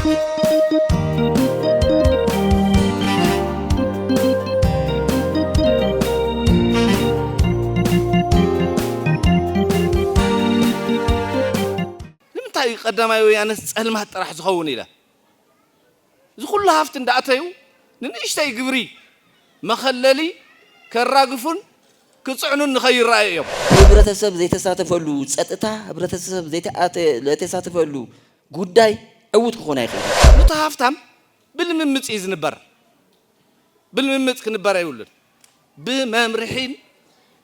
نمتى قدما ويانس علمها طرح زخون إلى زخول هافت اندأتيو ننشتي قبري مخللي كراقفون كصعنون نخير رأيهم ህብረተሰብ ዘይተሳተፈሉ ጸጥታ ህብረተሰብ ዘይተሳተፈሉ ጉዳይ ዕውት ክኾን አይኽእል ንተሃፍታም ብልምምጽ ይዝንበር ብልምምጽ ክንበር አይውልን ብመምርሒን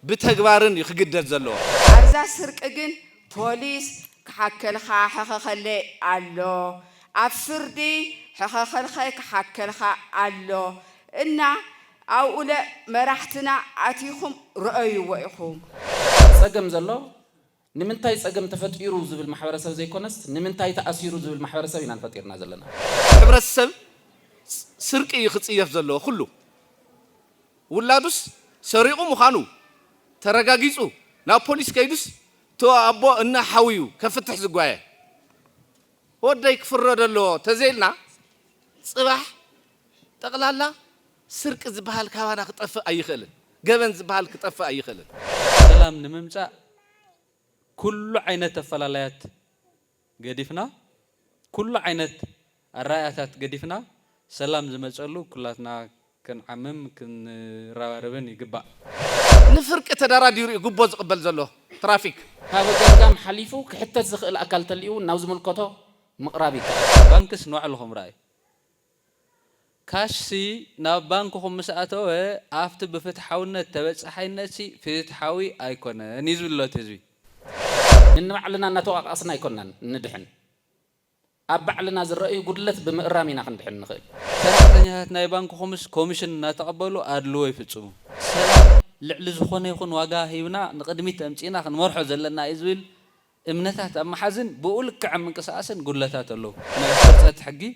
ብተግባርን ይኽግደድ ዘለዎ አብዛ ስርቅ ግን ፖሊስ ክሓከልኻ ሕኸኸለ ኣሎ ኣብ ፍርዲ ሕኸኸልኸ ክሓከልኻ ኣሎ እና أولا مرحتنا عتيهم رأيوا وإخوهم. سجم زلوا نمنتاي سجم تفتيرو زب المحور السب زي كونس نمنتاي تأثيرو زب المحور السب ينال فتير نازلنا. حبر السب سرق يخص يفزلوا خلو. ولا بس سرقوا مخانو ترجعيسو نا بوليس كيدس تو أبو إننا حويو كفتح زقاية. وده يكفر دلوا تزيلنا صباح تقللا سرق زبال كوانا كطفى أي خلل جبن زبال كطفى أي خلل سلام نممسا كل عينة فلالات قديفنا كل عينة الرأيات قديفنا سلام زمجلو كلاتنا كن عمم كن رابن يقبع نفرق تدارا ديري يقبض قبل زلو ترافيك هذا جام حليفو حتى زخ الأكل تليو نوز ملكته مقرابي بانكس نوع لهم رأي كاشي نابانكم مسأتو أفت بفتحونا تبص حينتي فتحوي أيكون نيزو الله تزوي إنما علنا نتوقع أصلا يكونن ندحن أبع لنا زرقي قدلت بمقرامينا خندحن نخيل سرقتنيات نايبانكم كوميشن نتقبلوا أدلوا يفتشوا سلام لعل زخون يكون واجهينا نقدمي تمشينا خن مرحو زلنا إزويل إمنتات أما حزن بقولك عم كساسن قلتات له نفست حقي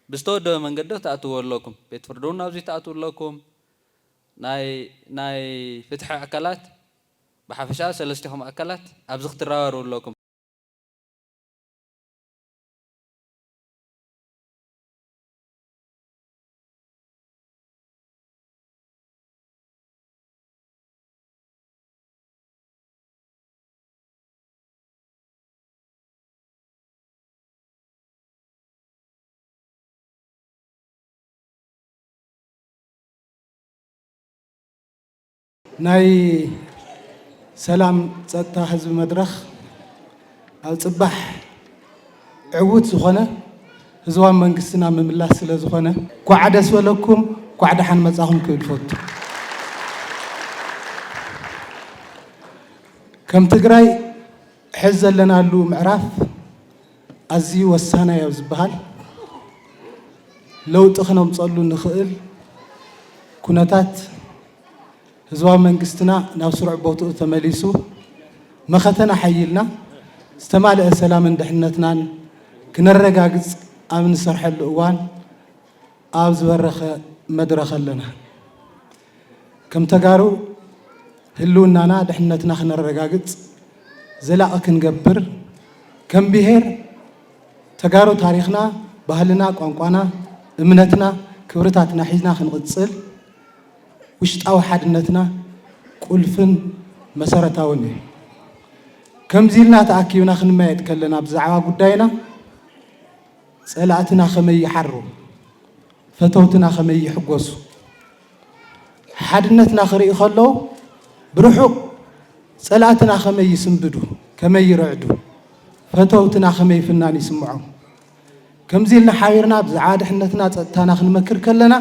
بستود من قدرت أتوه لكم بيتفردون أبزي تأتوه لكم ناي فتح أكلات بحفشة سلستهم أكلات أبزخ تراوروا لكم ناي سلام ጸጥታ ህዝብ መድረኽ ኣብ ጽባሕ ዕውት ዝኾነ ህዝባዊ መንግስትና ምምላስ ስለ ዝኾነ ኳዕ ደስ በለኩም ኳዕ ደሓን መጻኹም ክብል ፈቱ ከም ትግራይ ሕዝ ዘለናሉ ምዕራፍ ኣዝዩ ወሳናይ ኣብ ዝበሃል ለውጢ ክነምፀሉ ንኽእል ኩነታት ህዝባዊ መንግስትና ናብ ስሩዕ ቦትኡ ተመሊሱ መኸተና ሓይልና ዝተማልአ ሰላምን ድሕነትናን ክነረጋግጽ ኣብ ንሰርሐሉ እዋን ኣብ ዝበረኸ መድረኽ ኣለና ከም ተጋሩ ህልውናና ድሕነትና ክነረጋግጽ ዘላቒ ክንገብር ከም ብሄር ተጋሩ ታሪኽና ባህልና ቋንቋና እምነትና ክብርታትና ሒዝና ክንቕጽል ውሽጣዊ ሓድነትና ቁልፍን መሰረታውን እዩ ከምዚ ኢልና ተኣኪብና ክንመያየጥ ከለና ብዛዕባ ጉዳይና ጸላእትና ከመይ ይሓሩ ፈተውትና ከመይ ይሕጎሱ ሓድነትና ክርኢ ከለዉ ብርሑቕ ጸላእትና ከመይ ይስንብዱ ከመይ ይረዕዱ ፈተውትና ከመይ ፍናን ይስምዑ ከምዚ ኢልና ሓቢርና ብዛዕባ ድሕነትና ጸጥታና ክንመክር ከለና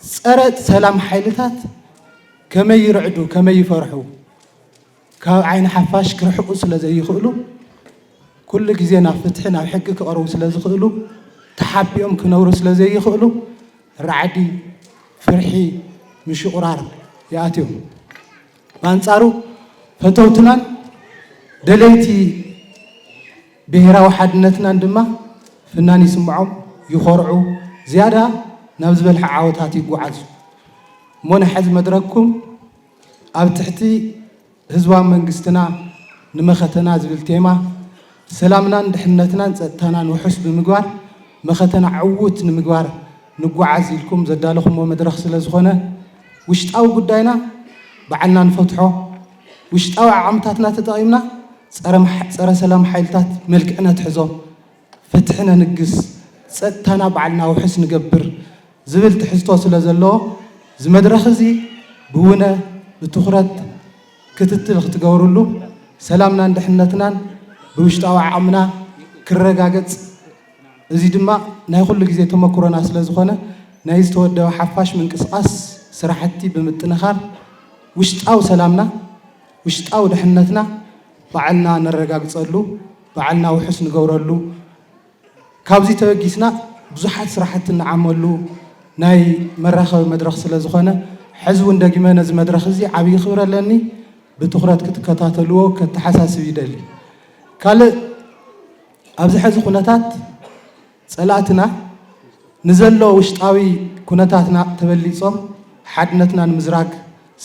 ጸረ ሰላም ሓይልታት ከመይ ይረዕዱ ከመይ ይፈርሑ ካብ ዓይን ሓፋሽ ክርሕቁ ስለ ዘይኽእሉ ኩሉ ግዜ ናብ ፍትሒ ናብ ሕጊ ክቐርቡ ስለ ዝኽእሉ ተሓቢኦም ክነብሩ ስለ ዘይኽእሉ ራዕዲ ፍርሒ ምሽቁራር ይኣትዮም በአንጻሩ ፈተውትናን ደለይቲ ብሄራዊ ሓድነትናን ድማ ፍናን ይስምዖም ይኾርዑ ዝያዳ ናብ ዝበልሐ ዓወታት ይጓዓዙ ሞነ ሕዚ መድረክኩም ኣብ ትሕቲ ህዝባዊ መንግስትና ንመኸተና ዝብል ቴማ ሰላምናን ድሕነትናን ጸጥታናን ውሑስ ብምግባር መኸተና ዓውት ንምግባር ንጓዓዝ ኢልኩም ዘዳለኹምዎ መድረኽ ስለ ዝኾነ ውሽጣዊ ጉዳይና በዓልና ንፈትሖ ውሽጣዊ ዓቕምታትና ተጠቒምና ፀረ ሰላም ሓይልታት መልክዕና ትሕዞ ፍትሕና ንግስ ፀጥታና በዓልና ውሕስ ንገብር ዝብል ትሕዝቶ ስለ ዘለዎ ዝመድረኽ እዚ ብውነ ብትኹረት ክትትል ክትገብርሉ ሰላምናን ድሕነትናን ብውሽጣዊ ዓቕምና ክረጋገፅ እዚ ድማ ናይ ኩሉ ግዜ ተመክሮና ስለ ዝኾነ ናይ ዝተወደበ ሓፋሽ ምንቅስቓስ ስራሕቲ ብምጥንኻር ውሽጣዊ ሰላምና ውሽጣዊ ድሕነትና በዓልና ነረጋግፀሉ በዓልና ውሕስ ንገብረሉ ካብዚ ተበጊስና ብዙሓት ስራሕቲ ንዓመሉ ናይ መራኸቢ መድረኽ ስለ ዝኾነ ሕዚ እውን ደጊመ ነዚ መድረኽ እዚ ዓብዪ ክብሪ ኣለኒ ብትኹረት ክትከታተልዎ ከተሓሳስብ ይደሊ ካልእ ኣብዚ ሕዚ ኩነታት ፀላእትና ንዘሎ ውሽጣዊ ኩነታትና ተበሊፆም ሓድነትና ንምዝራግ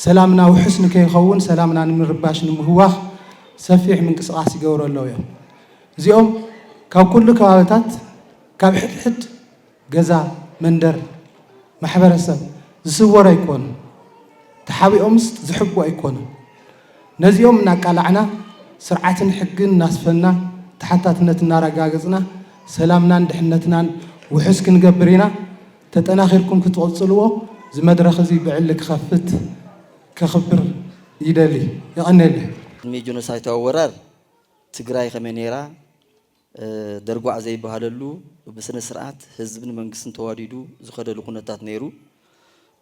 ሰላምና ውሕስ ንከይኸውን ሰላምና ንምርባሽ ንምህዋኽ ሰፊሕ ምንቅስቓስ ይገብሩ ኣለዉ እዮም እዚኦም ካብ ኩሉ ከባቢታት ካብ ሕድሕድ ገዛ መንደር ማሕበረሰብ ዝስወሩ ኣይኮኑ ተሓቢኦምስ ዝሕቡ ኣይኮኑ ነዚኦም እናቃላዕና ስርዓትን ሕግን እናስፈና ተሓታትነት እናረጋገፅና ሰላምናን ድሕነትናን ውሕስ ክንገብር ኢና ተጠናኺርኩም ክትቕፅልዎ ዝመድረኽ እዚ ብዕሊ ክኸፍት ከኽብር ይደሊ ይቐኒየለ ቅድሚ ጆኖሳይዳዊ ወራር ትግራይ ከመይ ነይራ ደርጓዕ ዘይበሃለሉ ብስነ ስርዓት ህዝብን መንግስትን ተዋዲዱ ዝኸደሉ ኩነታት ነይሩ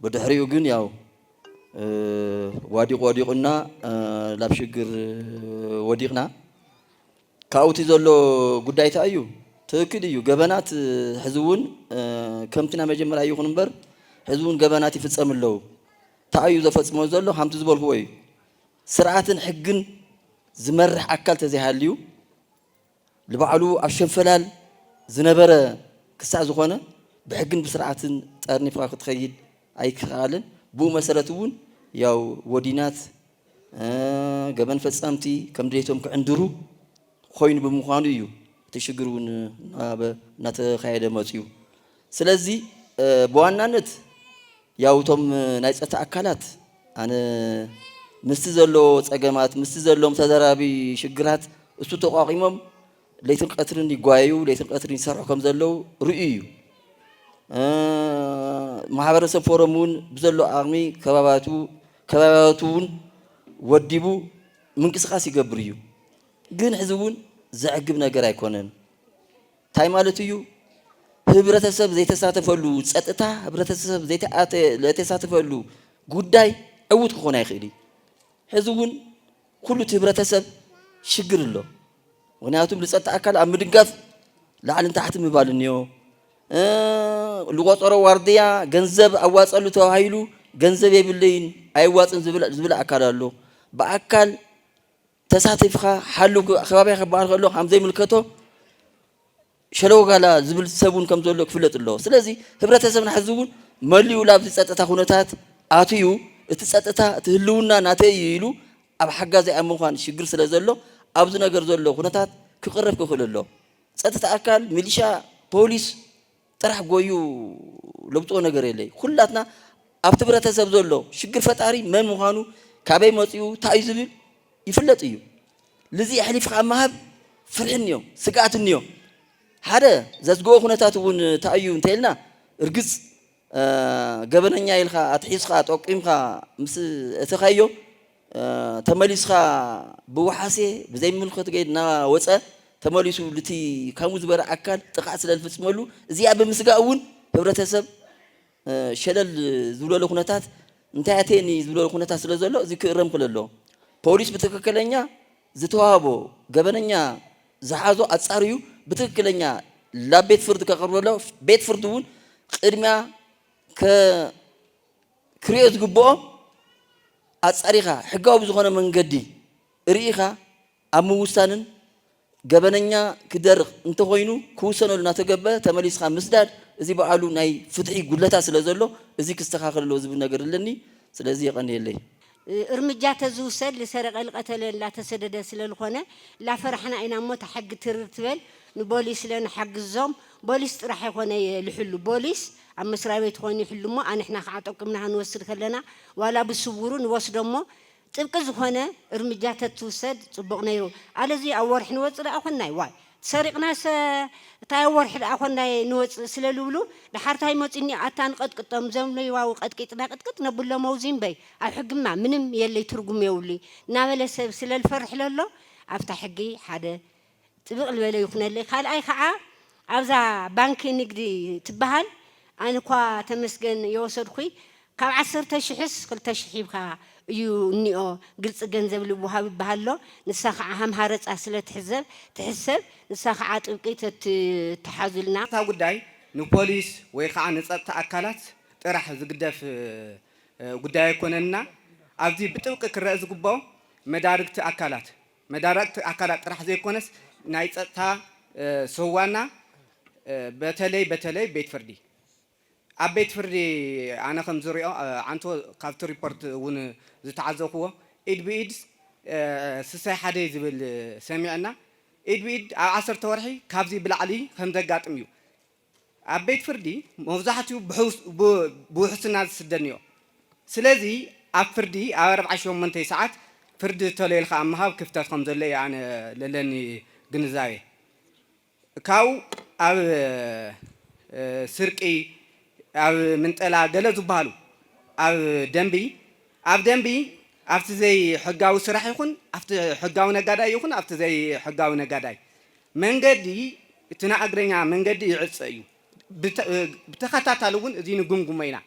ብድሕሪኡ ግን ያው ወዲቁና ላብ ሽግር ወዲቕና ካብኡቲ ዘሎ ጉዳይ እንታይ እዩ ትክክል እዩ ገበናት ሕዚ እውን ከምትና መጀመርያ ይኹን እምበር ሕዚ እውን ገበናት ይፍፀም ኣለዉ እንታይ እዩ ዘፈፅሞ ዘሎ ከምቲ ዝበልክዎ እዩ ስርዓትን ሕግን ዝመርሕ ኣካል ተዘይሃልዩ ልባዕሉ ኣብ ሸንፈላል ዝነበረ ክሳዕ ዝኾነ ብሕግን ብስርዓትን ጠርኒፍካ ክትኸይድ ኣይከኣልን ብኡ መሰረት እውን ያው ወዲናት ገበን ፈፀምቲ ከም ድሌቶም ክዕንድሩ ኮይኑ ብምዃኑ እዩ እቲ ሽግር እውን እናተኻየደ መፅዩ ስለዚ ብዋናነት ያው እቶም ናይ ፀጥታ ኣካላት ኣነ ምስቲ ዘሎ ፀገማት ምስቲ ዘሎም ተደራቢ ሽግራት እሱ ተቋቂሞም ለይትን ቀትርን ይጓየዩ ለይትን ቀትርን ይሰርሑ ከም ዘለው ርእዩ እዩ ማሕበረሰብ ፎረም እውን ብዘሎ ኣቕሚ ከባቢያቱ እውን ወዲቡ ምንቅስቓስ ይገብር እዩ ግን ሕዚ እውን ዘዕግብ ነገር ኣይኮነን እንታይ ማለት እዩ ህብረተሰብ ዘይተሳተፈሉ ፀጥታ ህብረተሰብ ዘይተሳተፈሉ ጉዳይ ዕውት ክኾን ኣይኽእል እዩ ሕዚ እውን ኩሉ እቲ ህብረተሰብ ሽግር ኣሎ ምክንያቱም ዝፀጥታ ኣካል ኣብ ምድጋፍ ላዕልን ታሕቲ ምባል እኒኦ ዝቆፀሮ ዋርድያ ገንዘብ ኣዋፀሉ ተባሂሉ ገንዘብ የብለይን ኣይዋፅን ዝብል ኣካል ኣሎ ብኣካል ተሳቲፍካ ሓሉ ከባቢያ ክበሃል ከሎ ከምዘይምልከቶ ሸለወጋላ ዝብል ሰብ እውን ከም ዘሎ ክፍለጥ ኣለዎ ስለዚ ህብረተሰብና ሕዚ እውን መሊኡ ላብዚ ፀጥታ ኩነታት ኣትዩ እቲ ፀጥታ እቲ ህልውና ናተይ እዩ ኢሉ ኣብ ሓጋዝ ኣይኣምንኳን ሽግር ስለ ዘሎ ኣብዚ ነገር ዘሎ ኩነታት ክቅረብ ክኽእል ኣሎ ፀጥታ ኣካል ሚሊሻ ፖሊስ ጥራሕ ጎዩ ለብጦ ነገር የለይ ኩላትና ኣብቲ ህብረተሰብ ዘሎ ሽግር ፈጣሪ መን ምዃኑ ካበይ መፅኡ እንታይ ዝብል ይፍለጥ እዩ ለዚ ኣሕሊፍካ ኣማሃብ ፍርሒ እኒኦ ስግኣት እኒኦ ሓደ ዘዝግኦ ኩነታት እውን እንታይ እዩ እንተኢልና እርግፅ ገበነኛ ኢልካ ኣትሒዝካ ጠቂምካ ምስ እተኸዮ ተመሊስካ ብወሓሴ ብዘይምልከት ገይድ እናወፀ ተመሊሱ ልቲ ከምኡ ዝበረ ኣካል ጥቃዕ ስለ ዝፍፅመሉ እዚኣ ብምስጋእ እውን ህብረተሰብ ሸለል ዝብለሉ ኩነታት እንታይ ኣተኒ ዝብለሉ ኩነታት ስለ ዘሎ እዚ ክእረም ክእል ኣለዎ ፖሊስ ብትክክለኛ ዝተዋህቦ ገበነኛ ዝሓዞ ኣፃርዩ ብትክክለኛ ላብ ቤት ፍርዲ ከቅርበሎ ቤት ፍርዲ እውን ቅድሚያ ክሪኦ ዝግብኦ ኣፃሪኻ ሕጋዊ ብዝኾነ መንገዲ ርኢኻ ኣብ ምውሳንን ገበነኛ ክደርቕ እንተኮይኑ ክውሰነሉ እናተገበአ ተመሊስካ ምስዳድ እዚ በዓሉ ናይ ፍትሒ ጉድለታት ስለ ዘሎ እዚ ክስተኻኸል ኣለዎ ዝብል ነገር ኣለኒ ስለዚ የቐኒየለይ እርምጃ ተዝውሰድ ለሰረቀ ልቀተለ ላተሰደደ ስለልኾነ ላፈርሕና ኢና እሞ ተሓጊ ትርትበል ንቦሊስ ለንሓግዞም ቦሊስ ጥራሕ ይኾነ ልሕሉ ቦሊስ ኣብ መስሪያ ቤት ኮይኑ ይሕሉ እሞ ኣንሕና ከዓ ጠቅምና ክንወስድ ከለና ዋላ ብስውሩ ንወስዶ እሞ ጥብቂ ዝኾነ እርምጃ ተትውሰድ ፅቡቕ ነይሩ ኣለዚ ኣብ ወርሒ ንወፅእ ደኣ ኮናይ ዋይ ሰሪቕና እንታይ ወርሒ ደኣ ኮናይ ንወፅእ ስለልብሉ ድሓርታይ መፂኒ ኣታ ንቐጥቅጦም ዘምለይዋዊ ቀጥቂጥና ቅጥቅጥ ነብሎ መውዚን በይ ኣብ ሕግማ ምንም የለይ ትርጉም የብሉ እናበለ ሰብ ስለልፈርሕ ለሎ ኣብታ ሕጊ ሓደ ጥብቕ ዝበለ ይኹነለይ ካልኣይ ከዓ ኣብዛ ባንኪ ንግዲ ትበሃል ኣነ እኳ ተመስገን የወሰድኩ ካብ 10,000 2,000 ሂብካ እዩ እኒኦ ግልፂ ገንዘብ ልውሃብ ይበሃሎ ንሳ ከዓ ሃምሃረፃ ስለ ትሕሰብ ንሳ ከዓ ጥብቂ ተተሓዙልና እታ ጉዳይ ንፖሊስ ወይ ከዓ ንፀጥታ ኣካላት ጥራሕ ዝግደፍ ጉዳይ ኣይኮነና ኣብዚ ብጥብቂ ክረአ ዝግብኦ መዳርግቲ ኣካላት ጥራሕ ዘይኮነስ ናይ ፀጥታ ሰዋና በተለይ ቤት ፍርዲ ኣብ ቤት ፍርዲ ኣነ ከም ዝሪኦ ዓንቶ ካብቲ ሪፖርት እውን ዝተዓዘብክዎ ኢድ ብኢድ ስሳይ ሓደ ዝብል ሰሚዕና ኢድ ብኢድ ኣብ 10 ወርሒ ካብዚ ብላዕሊ ከም ዘጋጥም እዩ ኣብ ቤት ፍርዲ መብዛሕትኡ ብውሕስና ዝስደድ እኒኦ ስለዚ ኣብ ፍርዲ ኣብ 48 ሰዓት ፍርዲ ተለይልካ ኣብ ምሃብ ክፍተት ከም ዘሎ ኣነ ለለኒ ግንዛቤ ካብኡ ኣብ ስርቂ ኣብ ምንጠላ ገለ ዝበሃሉ ኣብ ደንቢ ኣብቲ ዘይ ሕጋዊ ስራሕ ይኹን ኣብቲ ሕጋዊ ነጋዳይ ይኹን ኣብቲ ዘይ ሕጋዊ ነጋዳይ መንገዲ እቲ ናይ እግረኛ መንገዲ ይዕፀ እዩ ብተኸታታሊ እውን እዚ ንጉምጉሞ ኢና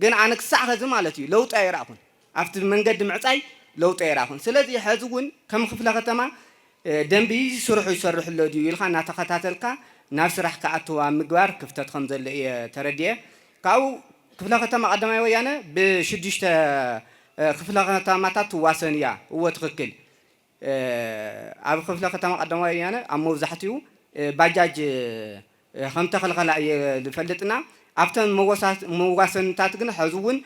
ግን ኣነ ክሳዕ ኸዚ ማለት እዩ ለውጢ ኣይረኣኹን ኣብቲ መንገዲ ምዕፃይ ለውጢ ኣይረኣኹን ስለዚ ሕዚ እውን ከም ክፍለ ከተማ ደንቢ ስርሑ ይሰርሕሎ ድዩ ኢልካ እናተኸታተልካ ናብ ስራሕ ከኣትዋ ምግባር ክፍተት ከም ዘሎ እየ ተረድየ ካብኡ ክፍለ ከተማ ቀዳማይ ወያነ ብ6 ክፍለ ከተማታት ትዋሰን እያ እወ ትኽክል ኣብ ክፍለ ከተማ ቀዳማይ ወያነ ኣብ መብዛሕትኡ ባጃጅ ከም ተኸልኸላ እየ ዝፈልጥና ኣብተን መዋሰንታት ግን ሕዚ እውን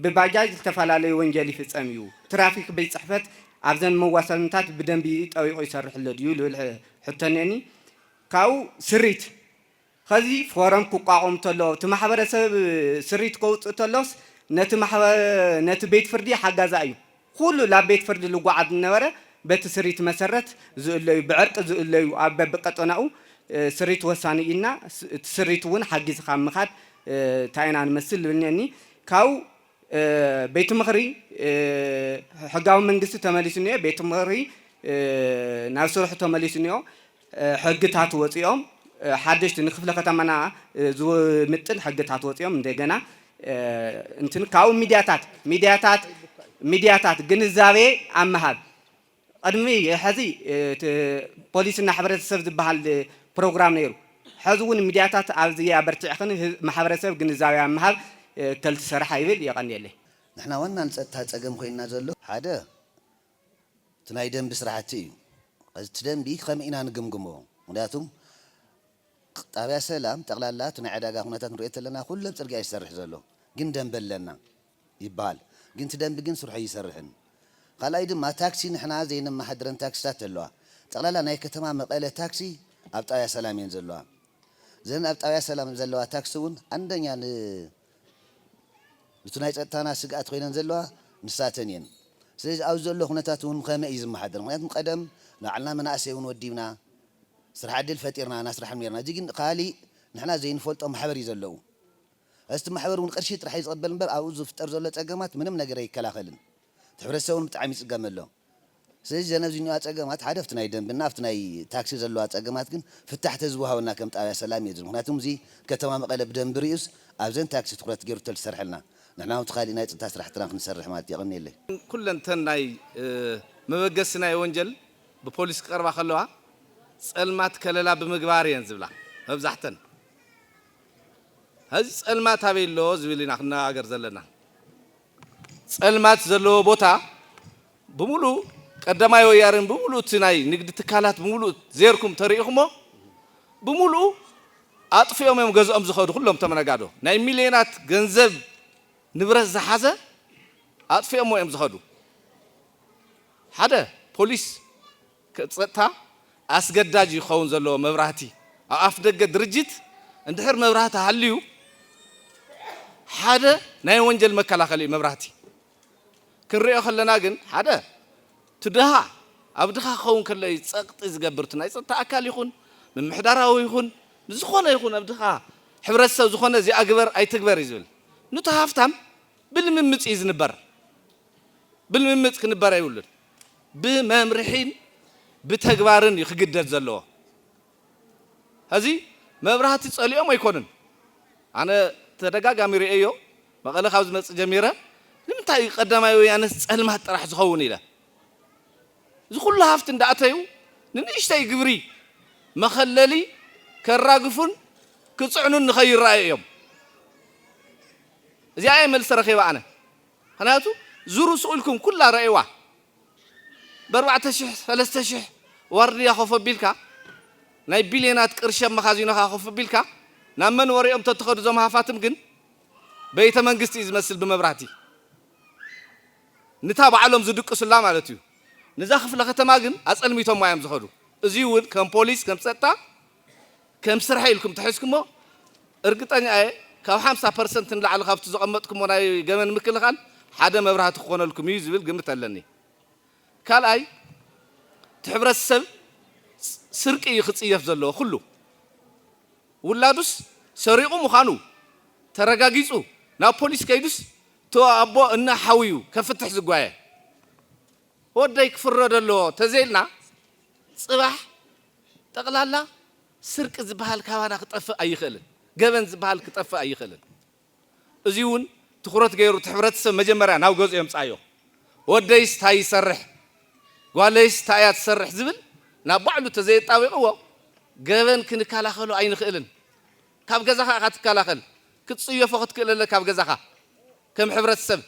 ብባጃጅ ዝተፈላለዩ ወንጀል ይፍፀም እዩ ትራፊክ ቤት ፅሕፈት ኣብዘን መዋሰንታት ብደንቢ ጠቢቑ ይሰርሕሎ ድዩ ልብል ሕተነኒ ካብኡ ስሪት ከዚ ፎረም ክቋቋም ተሎ እቲ ማሕበረሰብ ስሪት ከውፅእ ተሎስ ነቲ ቤት ፍርዲ ሓጋዛ እዩ ኩሉ ላብ ቤት ፍርዲ ልጓዓዝ ዝነበረ በቲ ስሪት መሰረት ዝእለዩ ብዕርቂ ዝእለዩ ኣብ በብቀጠናኡ ስሪት ወሳኒ ኢና እቲ ስሪት እውን ሓጊዝካ ምኻድ እንታይ ኢና ንመስል ዝብልኒ ካብኡ ቤት ምኽሪ ሕጋዊ መንግስቲ ተመሊሱ እኒኦ ቤት ምኽሪ ናብ ስርሑ ተመሊሱ እኒኦ ሕግታት ወፂኦም ሓደሽቲ ንክፍለ ከተማና ዝምጥን ሕግታት ወፂኦም እንደገና እንትን ካብኡ ሚድያታት ግንዛቤ ኣብ ምሃብ ቅድሚ ሕዚ ፖሊስና ሕብረተሰብ ዝበሃል ፕሮግራም ነይሩ ሕዚ እውን ሚድያታት ኣብዚ ኣበርቲዕኽን ማሕበረሰብ ግንዛቤ ኣብ ምሃብ ከልቲ ስራሕ ይብል የቐኒየለይ ንሕና ዋና ንፀጥታ ፀገም ኮይና ዘሎ ሓደ እቲ ናይ ደንቢ ስራሕቲ እዩ እቲ ደንቢ ከመይ ኢና ንግምግሞ ምክንያቱም ጣብያ ሰላም ጠቕላላ እቲ ናይ ዕዳጋ ኩነታት ንሪኦ ዘለና ኩሎም ፅርግያ ይሰርሕ ዘሎ ግን ደንቢ ኣለና ይበሃል ግን እቲ ደንቢ ግን ስርሑ ይሰርሕን ካልኣይ ድማ ታክሲ ንሕና ዘይነመሓድረን ታክሲታት ኣለዋ ጠቕላላ ናይ ከተማ መቐለ ታክሲ ኣብ ጣብያ ሰላም እየን ዘለዋ ዘን ኣብ ጣብያ ሰላም ዘለዋ ታክሲ እውን አንደኛ እቲ ናይ ፀጥታና ስግኣት ኮይነን ዘለዋ ንሳተን እየን ስለዚ ኣብ ዘሎ ኩነታት እውን ከመይ እዩ ዝመሓደር ምክንያቱም ቀደም ንባዕልና መናእሰይ እውን ወዲብና ስራሕ ዕድል ፈጢርና ናስራሕ ነርና እዚ ግን ካሊእ ንሕና ዘይንፈልጦ ማሕበር እዩ ዘለዉ እስቲ ማሕበር እውን ቅርሺ ጥራሕ ይዝቕበል እምበር ኣብኡ ዝፍጠር ዘሎ ፀገማት ምንም ነገር ኣይከላኸልን እቲ ሕብረተሰብ እውን ብጣዕሚ ይፅገም ኣሎ ስለዚ ዘነብዚ ኒዋ ፀገማት ሓደ ኣብቲ ናይ ደንብና ኣብቲ ናይ ታክሲ ዘለዋ ፀገማት ግን ፍታሕ ተዝወሃበና ከም ጣብያ ሰላም እየ ምክንያቱም እዚ ከተማ መቐለ ብደንቢ ርዩስ ኣብዘን ታክሲ ትኩረት ገይሩ ተዝሰርሐልና ንሕና እቲ ካሊእ ናይ ፀጥታ ስራሕትና ክንሰርሕ ማለት የቐኒየለይ ኩለንተን ናይ መበገሲ ናይ ወንጀል ብፖሊስ ክቐርባ ከለዋ ፀልማት ከለላ ብምግባር እየን ዝብላ መብዛሕተን ሕዚ ፀልማት ኣበየሎ ዝብል ኢና ክነጋገር ዘለና ፀልማት ዘለዎ ቦታ ብምሉእ ቀዳማይ ወያርን ብምሉእ እቲ ናይ ንግዲ ትካላት ብምሉእ ዜርኩም ተሪኢኹሞ ብምሉእ ኣጥፊኦም እዮም ገዝኦም ዝኸዱ ኩሎም ተመነጋዶ ናይ ሚልዮናት ገንዘብ ንብረት ዝሓዘ ኣጥፊኦም እዮም ዝኸዱ حدا بوليس كتصتا أسجداج يخون زلوا مبرهتي أفدق درجت اندحر مبرهتها هليو حدا ناي وانجل مكلا خلي مبرهتي كنريو خلنا جن حدا تدها أبدها خون كله يسقط إزجبرتنا يسقط أكل يخون من محداره يخون زخونة يخون أبدها حبرسة زخونة زي أكبر أي تكبر يزول نتهافتم بالممت إزنبر بالممت كنبر يولد بممرحين بتكبارن يخجدد زلوا هذه مبرهات تصليهم يكونن أنا تدقق أميري أيو بقول خاوز مس جميرة لم تاي قدام أيو يعني سألمها راح زخوني له زخول هافتن دعتيو ننشتي جبري مخللي كراقفون كتصعنون نخير رأيهم زي أي مل سرخي وأنا هناتو زوروا سؤالكم كلها رأيوا بربعة شح ثلاثة شح وردي أخوف بيلكا ناي بليونات قرشة مخازنها أخوف بيلكا نامن وريهم تتخذ زمها فاتم جن بيت منقستي يزمسل بمبراتي نتابع علم زدق سلام على تيو نزاخف لختما جن أسأل ميتهم ما يمزخدو زيود كم بوليس كم ستا كم سرحي لكم تحسكمو ارقطاني اي كم 50% نلعل خافت زقمتكم وناي جمن مكل خان حدا مبرهات خونا لكم يزبل قمت لني قال اي تحبر السب سرقي يخصيف زلو كله ولادوس سريقو مخانو ترغاغيصو نا بوليس كيدوس تو ابو ان حويو كفتح زغوايه وداي كفردلو تزيلنا صباح تقلالا سرق زبال كوانا كطف ايخلن جبن زبال كطف ايخلن ازيون تخرت غيرو تحبرت سب مجمريا ناو غوز يمصايو ودايس تاي يسرح قاليس تايا تسرح زبل نا بعلو تزيطاويقو جبن كنكالاخلو اينخلن كاب غزاخا كاتكالاخل كتصيفو كتكلل كاب غزاخا كم حبرت سب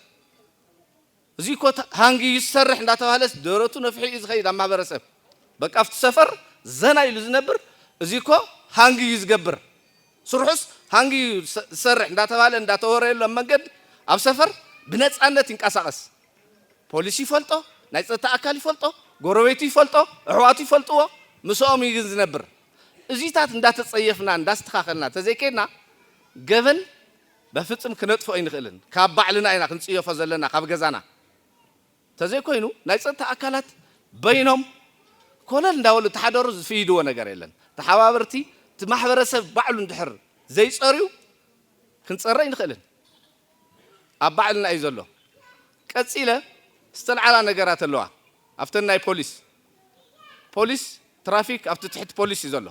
زيكو هانغي يسرح እንዳተባለስ ደረቱ ነፍሒ ይዝኸይድ ኣብ ማህበረሰብ በቃ ፍት ሰፈር ዘና ይሉ ዝነብር እዚኮ ሃንጊ ይዝገብር ስሩሕስ ሃንጊ ይሰርሕ እንዳተባለ እንዳተወረየሉ መንገድ ኣብ ሰፈር ብነፃነት ይንቀሳቀስ ፖሊስ ይፈልጦ ናይ ጸጥታ አካል ይፈልጦ ጎረቤቱ ይፈልጦ ኣሕዋቱ ይፈልጥዎ ምስኦም ይግን ዝነብር እዚታት እንዳተጸየፍና እንዳስተኻኸልና ተዘይከና ገበን በፍጽም ክነጥፎ አይንኽልን ካብ ባዕልና አይና ክንጽየፎ ዘለና ካብ ገዛና ተዘይ ኮይኑ ናይ ጸጥታ አካላት በይኖም ኮለል እንዳወሉ ተሓደሩ ዝፍይድዎ ነገር የለን ተሓባብርቲ ማሕበረሰብ ባዕሉ እንድሕር ዘይጸርዩ ክንጸረ ይንኽልን ኣብ ባዕልና እዩ ዘሎ ቀጺለ ዝተልዓላ ነገራት ኣለዋ ኣፍተን ናይ ፖሊስ ትራፊክ ኣብቲ ትሕቲ ፖሊስ እዩ ዘሎ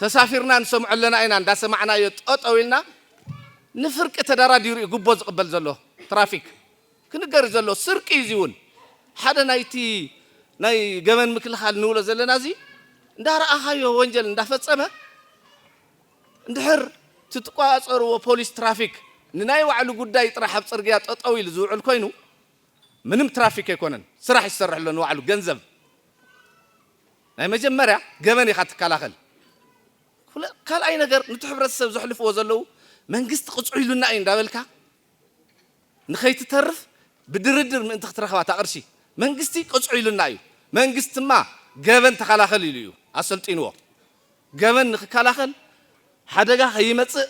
ተሳፊርና ንሰምዖ ኣለና ኢና እንዳሰማዕናዮ ጠጠዊልና نفرق تدارادير يقبض قبل زلوا ترافيك كنقر زلوا سرق يزيون حدا نايتي ناي جمن مكل حال نولا زلنا زي ندار أخايو وانجل ندافت سما ندحر تتقاصر وبوليس ترافيك نناي وعلو قداي طرح بصرقيات طويل زوع الكوينو منم ترافيك يكونن سراح يسرح له وعلو جنزب ناي مجمرة جمن يخات كلاخل كل أي نجار نتحبر السب زحلف وزلوا منقست قصعيلنا أين دابلكا نخيت ترف بدردر من تخترخوا تقرشي منقستي قصعيلنا أيو منقست ما جبن تخلاخل يليو أصلتينوا جبن خلاخل حدقة خيمة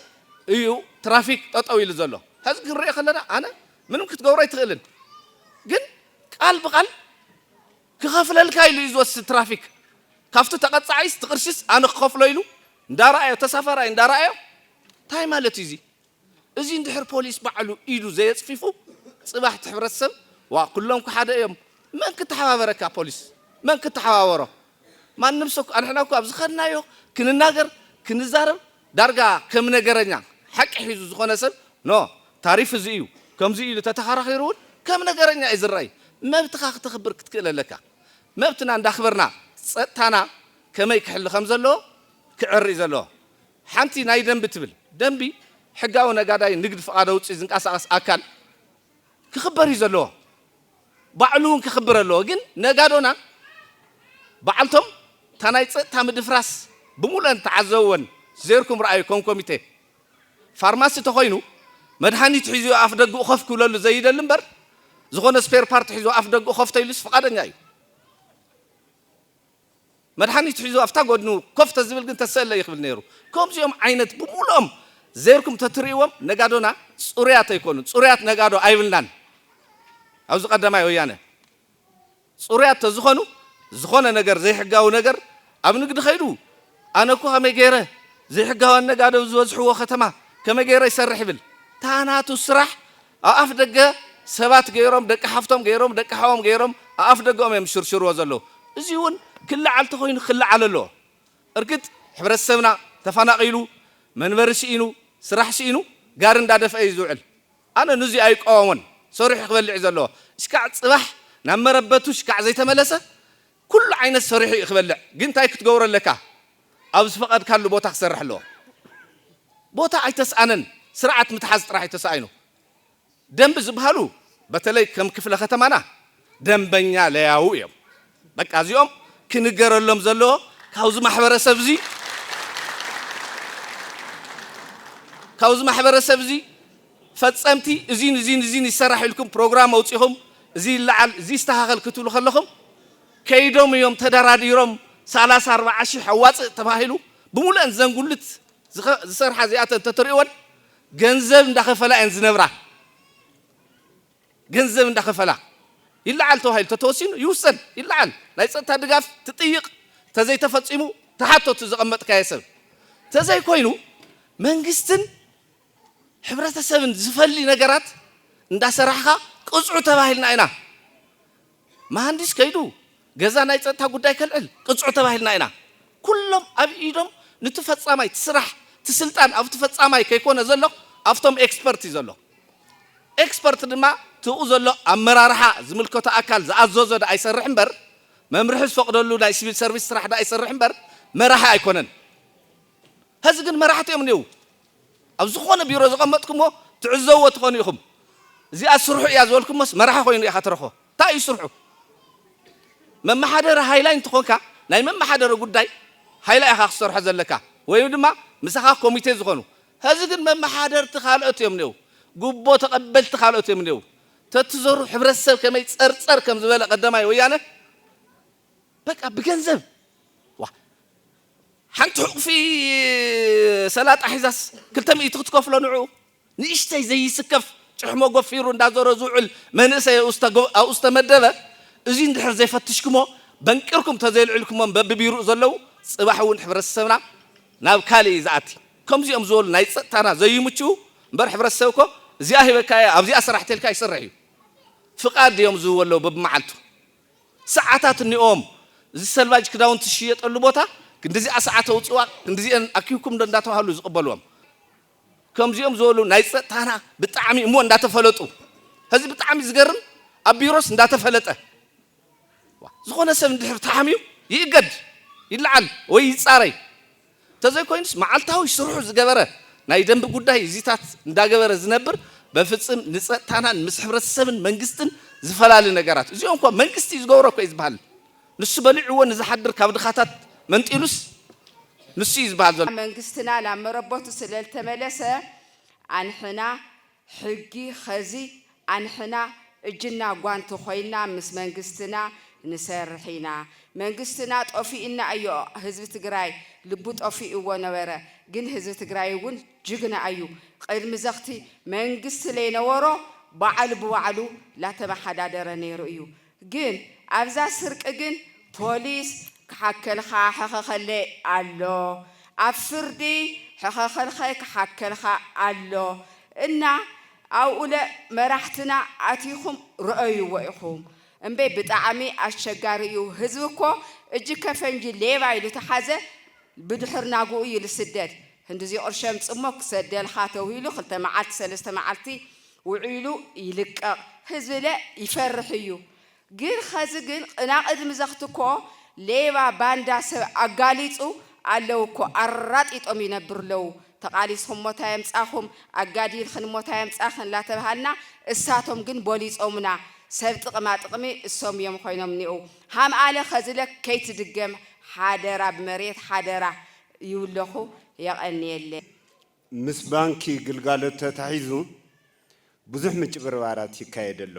أيو ترافيك تطويل زلوا هذا كريه خلنا أنا منهم كنت جوري تغلن جن قال بقال كخافل الكايل يزوس ترافيك كافتو تقطع عايز تقرشس أنا خاف ليلو دارأيو تسافر أين دارأيو تاي مالتي زي ندحر بوليس بعلو إيدو زي يصفيفو صباح تحبر السب وكلهم كحدا يوم من كنت حوابرك يا بوليس من كنت حوابره ما نمسك أنا كو أبزخنا يو كن الناجر كن الزارب درجة كم نجرنا حق حيزو زخنا سب نو تعريف زيو كم زيو تتخرخيرون كم نجرنا إزراي ما بتخاخ تخبر كتكل لك ما بتنا عند أخبرنا تانا كما يكحل خمسة لو كعري زلو حنتي نايدن بتبل دنبي حقاو نقاداي نقد فقادو تسيزن قاساس أكل كخبر يزلو بعلون كخبر له جن نقادونا بعلتم تنايت تامد فراس بمولن تعزون زيركم رأيكم كوميتي فارماسي تخوينو مدحاني تحيزو أفدقو خف كله زيد اللمبر ዝኾነ ስፔር ፓርት ሒዙ ኣፍ ደጉ ኮፍተ ኢሉስ ፈቃደኛ እዩ መድሓኒት ሒዙ ኣፍታ ጎድኑ ኮፍተ ዝብል ግን ተሰለ ይኽብል ነይሩ ከምዚኦም ዓይነት ብሙሉኦም ዘርኩም ተትርእዎም ነጋዶና ጽሩያት ኣይኮኑ ጽሩያት ነጋዶ ኣይብልናን ኣብዚ ቀዳማይ ወያነ ጽሩያት ተዝኾኑ ዝኾነ ነገር ዘይሕጋዊ ነገር ኣብ ንግዲ ኸይዱ ኣነኩ ከመይ ገይረ ዘይሕጋዊ ነጋዶ ዝበዝሕዎ ከተማ ከመይ ገይረ ይሰርሕ ይብል ታናቱ ስራሕ ኣፍ ደገ ሰባት ገይሮም ደቂ ሓፍቶም ገይሮም ደቂ ሓዎም ገይሮም ኣፍ ደገኦም እዮም ሽርሽርዎ ዘለዉ እዚ እውን ክልዓል ተኾይኑ ክልዓል ኣሎ እርግጥ ሕብረተሰብና ተፈናቂሉ መንበሪ ሲኢኑ ስራሕ ሲኢኑ ጋር እንዳደፈአ እዩ ዝውዕል ኣነ ንዚ ኣይቆወሞን ሰሪሑ ክበልዕ ዘለዎ እስካዕ ፅባሕ ናብ መረበቱ እስካዕ ዘይተመለሰ ኩሉ ዓይነት ሰሪሑ ክበልዕ ግን እንታይ ክትገብሮ ኣለካ ኣብ ዝፈቐድካሉ ቦታ ክሰርሕ ኣለዎ ቦታ ኣይተስኣነን ስርዓት ምትሓዝ ጥራሕ ኣይተስኣይኑ ደንብ ዝበሃሉ በተለይ ከም ክፍለ ከተማና ደንበኛ ለያው እዮም በቃ እዚኦም ክንገረሎም ዘለዎ ካብዚ ማሕበረሰብ እዚ ፈጸምቲ እዚን ይሰራሕ ኢልኩም ፕሮግራም ኣውፂኹም እዚ ይለዓል እዚ ይስተኻኸል ክትብሉ ከለኹም ከይዶም እዮም ተደራዲሮም 30-40 ሺሕ ኣዋፅእ ተባሂሉ ብሙሉአን ዘንጉልት ዝሰርሓ እዚኣተን ተትሪእወን ገንዘብ እንዳኸፈላ እየን ዝነብራ ገንዘብ እንዳኸፈላ ይለዓል ተባሂሉ ተተወሲኑ ይውሰድ ይለዓል ናይ ፀጥታ ድጋፍ ትጥይቕ ተዘይተፈፂሙ ተሓቶቱ ዝቐመጥካየ ሰብ ተዘይ ኮይኑ መንግስትን ሕብረተሰብን ዝፈሊ ነገራት እንዳሰራሕኻ ቅፅዑ ተባሂልና ኢና መሃንዲስ ከይዱ ገዛ ናይ ፀጥታ ጉዳይ ከልዕል ቅፅዑ ተባሂልና ኢና ኩሎም ኣብ ኢዶም ንትፈጻማይ ትስራሕ ትስልጣን ኣብ ትፈጻማይ ከይኮነ ዘሎ ኣብቶም ኤክስፐርት እዩ ዘሎ ኤክስፐርት ድማ ትኡ ዘሎ ኣመራርሓ ዝምልከቶ ኣካል ዝኣዘዞ ዳ ኣይሰርሕ እምበር መምርሒ ዝፈቅደሉ ናይ ሲቪል ሰርቪስ ስራሕ ዳ ኣይሰርሕ እምበር መራሒ ኣይኮነን ህዚ ግን መራሕቲ እዮም ነይሩ ኣብ ዝኾነ ቢሮ ዝቐመጥኩሞ ትዕዘብዎ ትኾኑ ኢኹም እዚኣ ስርሑ እያ ዝበልኩሞስ መራሒ ኮይኑ ኢኻ ትረኽቦ እንታይ እዩ ስርሑ መማሓደረ ሃይላይ እንትኾንካ ናይ መማሓደረ ጉዳይ ሃይላይ ኢኻ ክሰርሖ ዘለካ ወይ ድማ ምሳኻ ኮሚቴ ዝኾኑ ህዚ ግን መማሓደርቲ ካልኦት እዮም ነይሩ ጉቦ ተቐበልቲ ካልኦት እዮም ነይሩ ተትዘሩ ሕብረተሰብ ከመይ ፀርፀር ከም ዝበለ ቀዳማይ ወያነ በቃ ብገንዘብ ሓንቲ ሕቑፊ ሰላጣ ሒዛስ 200 ክትከፍሎ ንዑ ንእሽተይ ዘይስከፍ ጭሕሞ ገፊሩ እንዳዞረ ዝውዕል መንእሰይ ኣብኡ ዝተመደበ እዚ እንድሕር ዘይፈትሽኩሞ በንቂርኩም ተዘይልዕልኩሞም በቢቢሩኡ ዘለዉ ፅባሕ እውን ሕብረተሰብና ናብ ካልእ ዝኣቲ ከምዚኦም ዝበሉ ናይ ፀጥታና ዘይምችኡ እምበር ሕብረተሰብ እኮ እዚኣ ሂበካየ ኣብዚኣ ስራሕ ተልካ ይሰርሕ እዩ ፍቃድ ድዮም ዝህቡ ኣለዉ በብመዓልቱ ሰዓታት እኒኦም እዚ ሰልባጅ ክዳውንቲ ዝሽየጠሉ ቦታ ክንዲዚኣ ሰዓት ኣውፅዋ ክንዲዚአን ኣኪብኩም እንዳተባሃሉ ዝቕበልዎም ከምዚኦም ዝበሉ ናይ ፀጥታና ብጣዕሚ እሞ እንዳተፈለጡ ህዚ ብጣዕሚ ዝገርም ኣብ ቢሮስ እንዳተፈለጠ ዝኾነ ሰብ እንድሕር ተሓሚዩ ይእገድ ይለዓል ወይ ይፃረይ ተዘይኮይንስ መዓልታዊ ስርሑ ዝገበረ ናይ ደንቢ ጉዳይ እዚታት እንዳገበረ ዝነብር በፍጽም ንፀጥታናን ምስ ሕብረተሰብን መንግስትን ዝፈላለ ነገራት እዚኦም እኮ መንግስቲ ዝገብሮ እኮ ይዝበሃል ንሱ በሊዕዎ ንዝሓድር ካብ ድኻታት መንጢሉስ ንሱ ይዝበሃል ዘሎ መንግስትና ናብ መረበቱ ስለልተመለሰ ኣንሕና ሕጊ ኸዚ ኣንሕና እጅና ጓንቲ ኮይና ምስ መንግስትና ንሰርሕ ኢና መንግስትና ጠፊእና እዩ ህዝቢ ትግራይ ልቡ ጠፊእዎ ነበረ ግን ህዝቢ ትግራይ እውን ጅግና እዩ ቅድሚ ዘኽቲ መንግስቲ ለይነበሮ በዓሉ ብባዕሉ ላተመሓዳደረ ነይሩ እዩ ግን ኣብዛ ስርቂ ግን ፖሊስ ክሓከልካ ሕኸኸለ ኣሎ ኣብ ፍርዲ ሕኸኸልኸ ክሓከልካ ኣሎ እና ኣብኡለ መራሕትና ኣቲኹም ረአይዎ ኢኹም እምበ ብጣዕሚ ኣስቸጋሪ እዩ ህዝቢ እኮ እጅ ከፈንጂ ሌባ ኢሉ ተሓዘ ብድሕር ናጉኡ እዩ ልስደድ ህንዲዚ ቅርሸም ፅሞ ክሰደልካ ተባሂሉ 2 መዓልቲ 3 መዓልቲ ውዒሉ ይልቀቕ ህዝቢ ለ ይፈርሕ እዩ ግን ኸዚ ግን ቅድሚ ዘኽትኮ ሌባ ባንዳ ሰብ ኣጋሊፁ ኣለው እኮ ኣራጢጦም ይነብር ለው ተቃሊስኩም ሞታ የምፃኹም ኣጋዲልክን ሞታ የምፃኽን ላተባሃልና እሳቶም ግን ቦሊፆምና ሰብ ጥቕማ ጥቕሚ እሶም እዮም ኮይኖም ኒኡ ሃም ኣለ ኸዝለ ከይትድገም ሓደራ ብመሬት ሓደራ ይውለኹ የቐኒየለ ምስ ባንኪ ግልጋሎት ተታሒዙ ብዙሕ ምጭብርባራት ይካየድ ኣሎ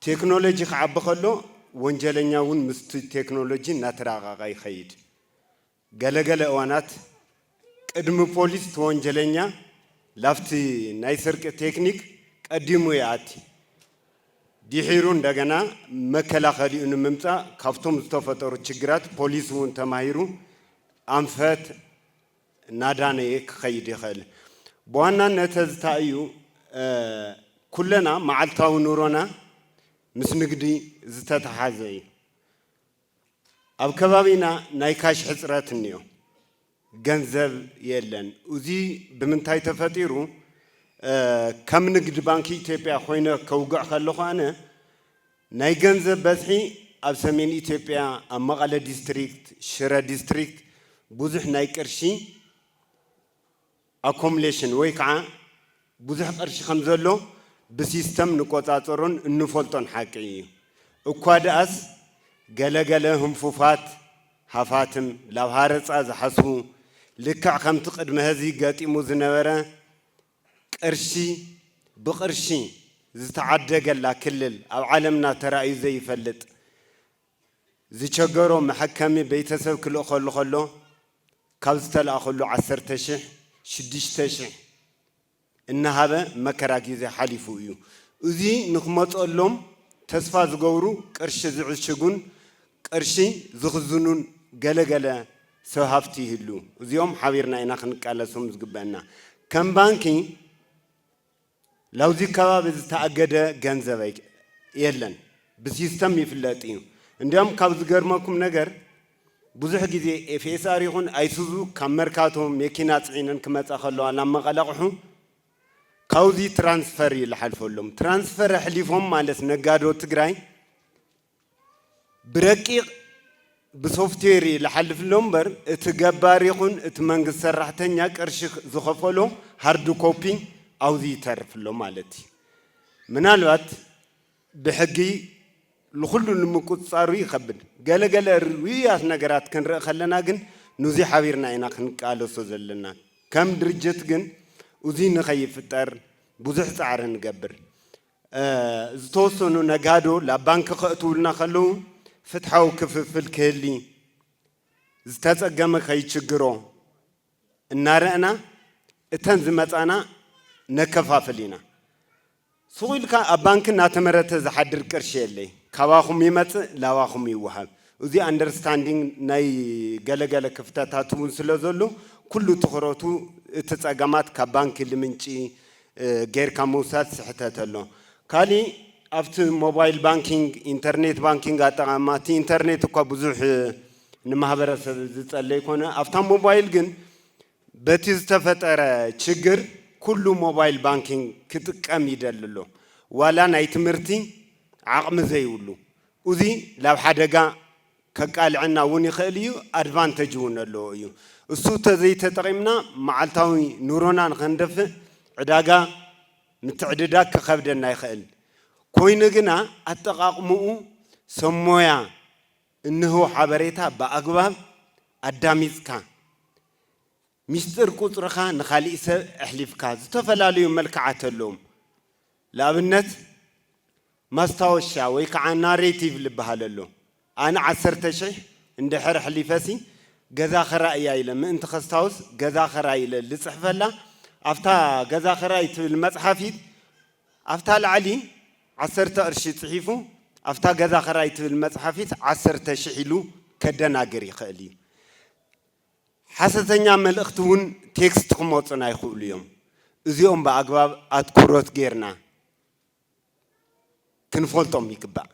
تكنولوجي خعب خلو وانجلنيا ون مست تكنولوجي نتراغا يخيد قال اوانات قدم بوليس توانجلنيا لافتي نايسرك تكنيك قدمو ياتي ديحيرون دغنا مكلا خدي ان ممصا كافتوم استفطرو تشغرات بوليس ون تماهيرو انفت نادانه يخيد يخل بوانا نتزتايو كلنا معلتاو نورونا مسنقدي زتتحازي أب كبابينا نايكاش حسرات النيو جنزب يلن وزي بمنتاي تفتيرو كم نقد بانكي تبيع خوينا كوقع خلوخانا ناي جنزب بسحي أب سمين إثيوبيا أمغالة ديستريكت شرا ديستريكت بوزح ناي كرشي أكومليشن ويكعا بوزح قرشي خمزلو بسيستم نقطاترون النفولتون حقيقي وكواداس جلهم فوفات حفاتم لو هارس از حسو لكع خم تقدم هذه قاتي مزنورة قرشي بقرشي زتعدى قلا كلل أو عالمنا ترى زي فلت زي شجرو محكمي بيتسب كله خلو كابستل أخلو 10 تشح 6 تشح إن هذا مكراجي زي حليفو يو وذي نخمط اللهم تسفى زجورو قرش زعشقون قرشي زخزنون جلا سهفتي هلو وذيوم حويرنا إنا خنك على سوم زقبنا كم بانكي لو ذي كباب تأجد جنزبيك يلن بس يستمي في اللاتيو عندهم كابز جرمكم نجر بزح جزء في ساريخون أيسوزو كمركاتهم ماكينات عينن كما تأخلوا على ما غلقهم كاوزي ترانسفير لحلفولهم ترانسفير حليفهم مالس نقادو تقراي برقيق بسوفتيري لحلفلهم بر اتقباريخون اتمنق سرحتنيا كرشي زخفولهم هاردو كوبي اوزي ترفلهم مالتي من الوقت بحقي لخلو نمكوت صارو يخبد قال رويات نقرات كن رأى خلنا قن نوزي حويرنا اينا خنقالو سوزلنا كم درجت قن وزين خيف التر بوزح سعر نقبر زتوصنو نقادو لبانك خطولنا خلو فتحو كفف الكهلي زتاتقام خي تشجرو النارنا اتنزمت انا نكفافلينا سويل كا بانك ناتمرت زحدر قرشي لي كواخم يمت لاواخم يوهب وزي اندرستاندينغ ناي غلغله كفتاتاتون سلازلو كل تخراتو تتقامات كبانك لمنشي غير كموسات سحتاتلو كالي افت موبايل بانكينج انترنت بانكينج اتقامات انترنت كو بزح نمحبرسب زصلي كونه افتا موبايل جن بتيز تفطر ችግር كل موبايل بانكينج كتقام يدللو ولا ناي تمرتي عقم زيولو وذي لو حدقا كقالعنا وني خليو ادفانتج ونلو يو السو تزي تطقمنا معلتاوي نورونا نخندف عداغا متعدداك كخبدنا يخل كوينغنا اتقاقمو سمويا انه حبريتا باغباب اداميسكا مستر قطرخا نخالي سب احلفكا زتفلاليو ملكعاتلهم لابنت مستوشا ويكع ناريتيف لبهاللو انا 10 شيء عند حر حليفسي غزا خرايا يله من انت خستاوس غزا خرايا لصحفلا افتا غزا خراي المصحفيت افتا العلي 10 قرش صحيفو افتا غزا خراي المصحفيت 10 شحيلو كدناغر يخالي حسسنيا ملختون تكست خموصنا يخوليوم ازيوم باغباب اتكروت غيرنا كنفولتم يكبا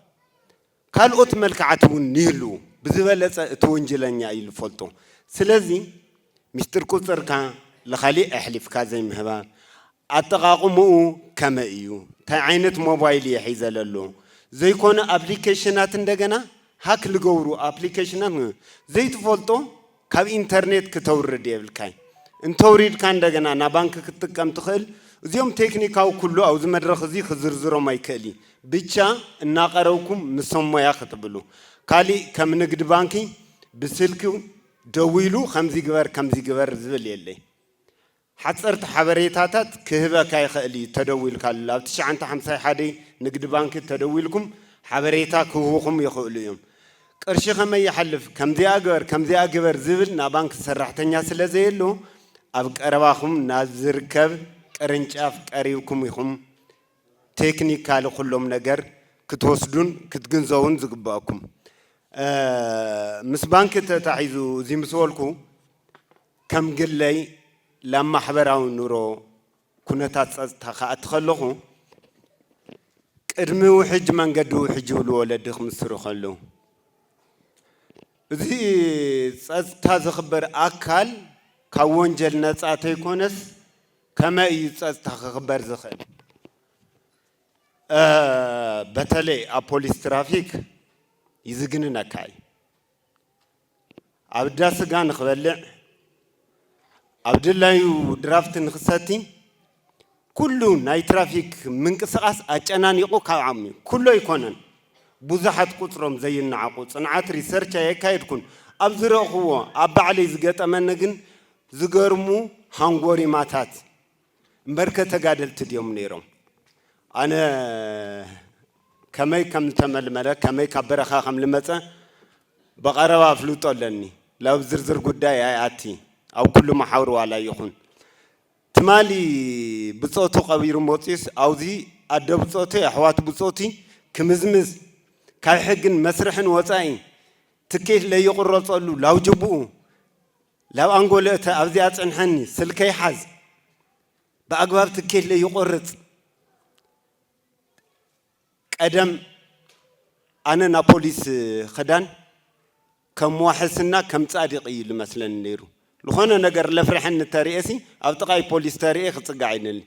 ካልኦት መልክዓቱን ንህሉ ብዝበለጸ ተወንጀለኛ ይልፈልጦ ስለዚ ሚስጥር ቁጥርካ ለኻሊ አሕሊፍካ ዘይምህባ አጠቃቅሙ ከመዩ ታይ አይነት ሞባይል ይሒዘለሎ ዘይኮነ አፕሊኬሽናት እንደገና ሃክ ልገብሩ አፕሊኬሽናት ዘይትፈልጦ ካብ ኢንተርኔት ከተውርድ ይብልካይ እንተውሪድካ እንደገና ና ባንክ ክትጥቀም ትኽእል እዚኦም ቴክኒካው ኩሉ አው ዝመድረኽ እዚ ክዝርዝሮም አይከሊ ብቻ እናቀረውኩም ምሰሞያ ክትብሉ ካሊ ከም ንግድ ባንኪ ብስልክ ደዊሉ ከምዚ ግበር ዝብል የለይ حصرت حبريتاتات كهبك يخلي تدويل كلا بتشي عن تحمسي حدي نقد بانك تدويلكم حبريتا كهوكم يخليهم قرشي خما يحلف كم دي أجبر زبل نبانك سرحتني سلزيلو أبق أرواخم نازركب قرنجاف قريبكم يخم تكنيكال كلهم نجر كتوسدون كتجنزون زقباكم مس بانك تعيزو زي مسولكو كم قلي لما حبراو نورو كنتات تخلقو قدمي وحج من قدو حجو الولد خمسرو خلو ذي تازخبر أكل كونجل نصاتي كونس كما تخبر زخل بتلي أبوليس ترافيك يزقننا كاي عبد السجان خبلع عبد الله درافت نخساتي كله ناي ترافيك من قصاص أجنان يقو كعامي كله يكونن بوزحت قطرهم زي النعقود صنعت ريسيرش يكايد كون أبزره هو أبع علي زجت أمانجن زجرمو هانغوري ماتات مركز قادل تديوم نيرهم أنا كماي كم تمل ملا كماي كبرخا خم لمتى بقرا فلوت لني لو زرزر قداي آتي أو كل ما حوروا على يخون تمالي بصوتو قبير موتيس أو ذي أدب صوتي أحوات بصوتي كمزمز كالحقن مسرحن وطاين تكيف لا يقرص له لو جبوه لو أنقولت أبدي أتنحني سلكي حز بأقباب تكيف لا يقرص أدم أنا نابوليس خدان كم واحسنا كم تصادقي مثلا نيرو لخونا نجر لفرحن التاريخي أو تقاي بوليس تاريخ تقعين لي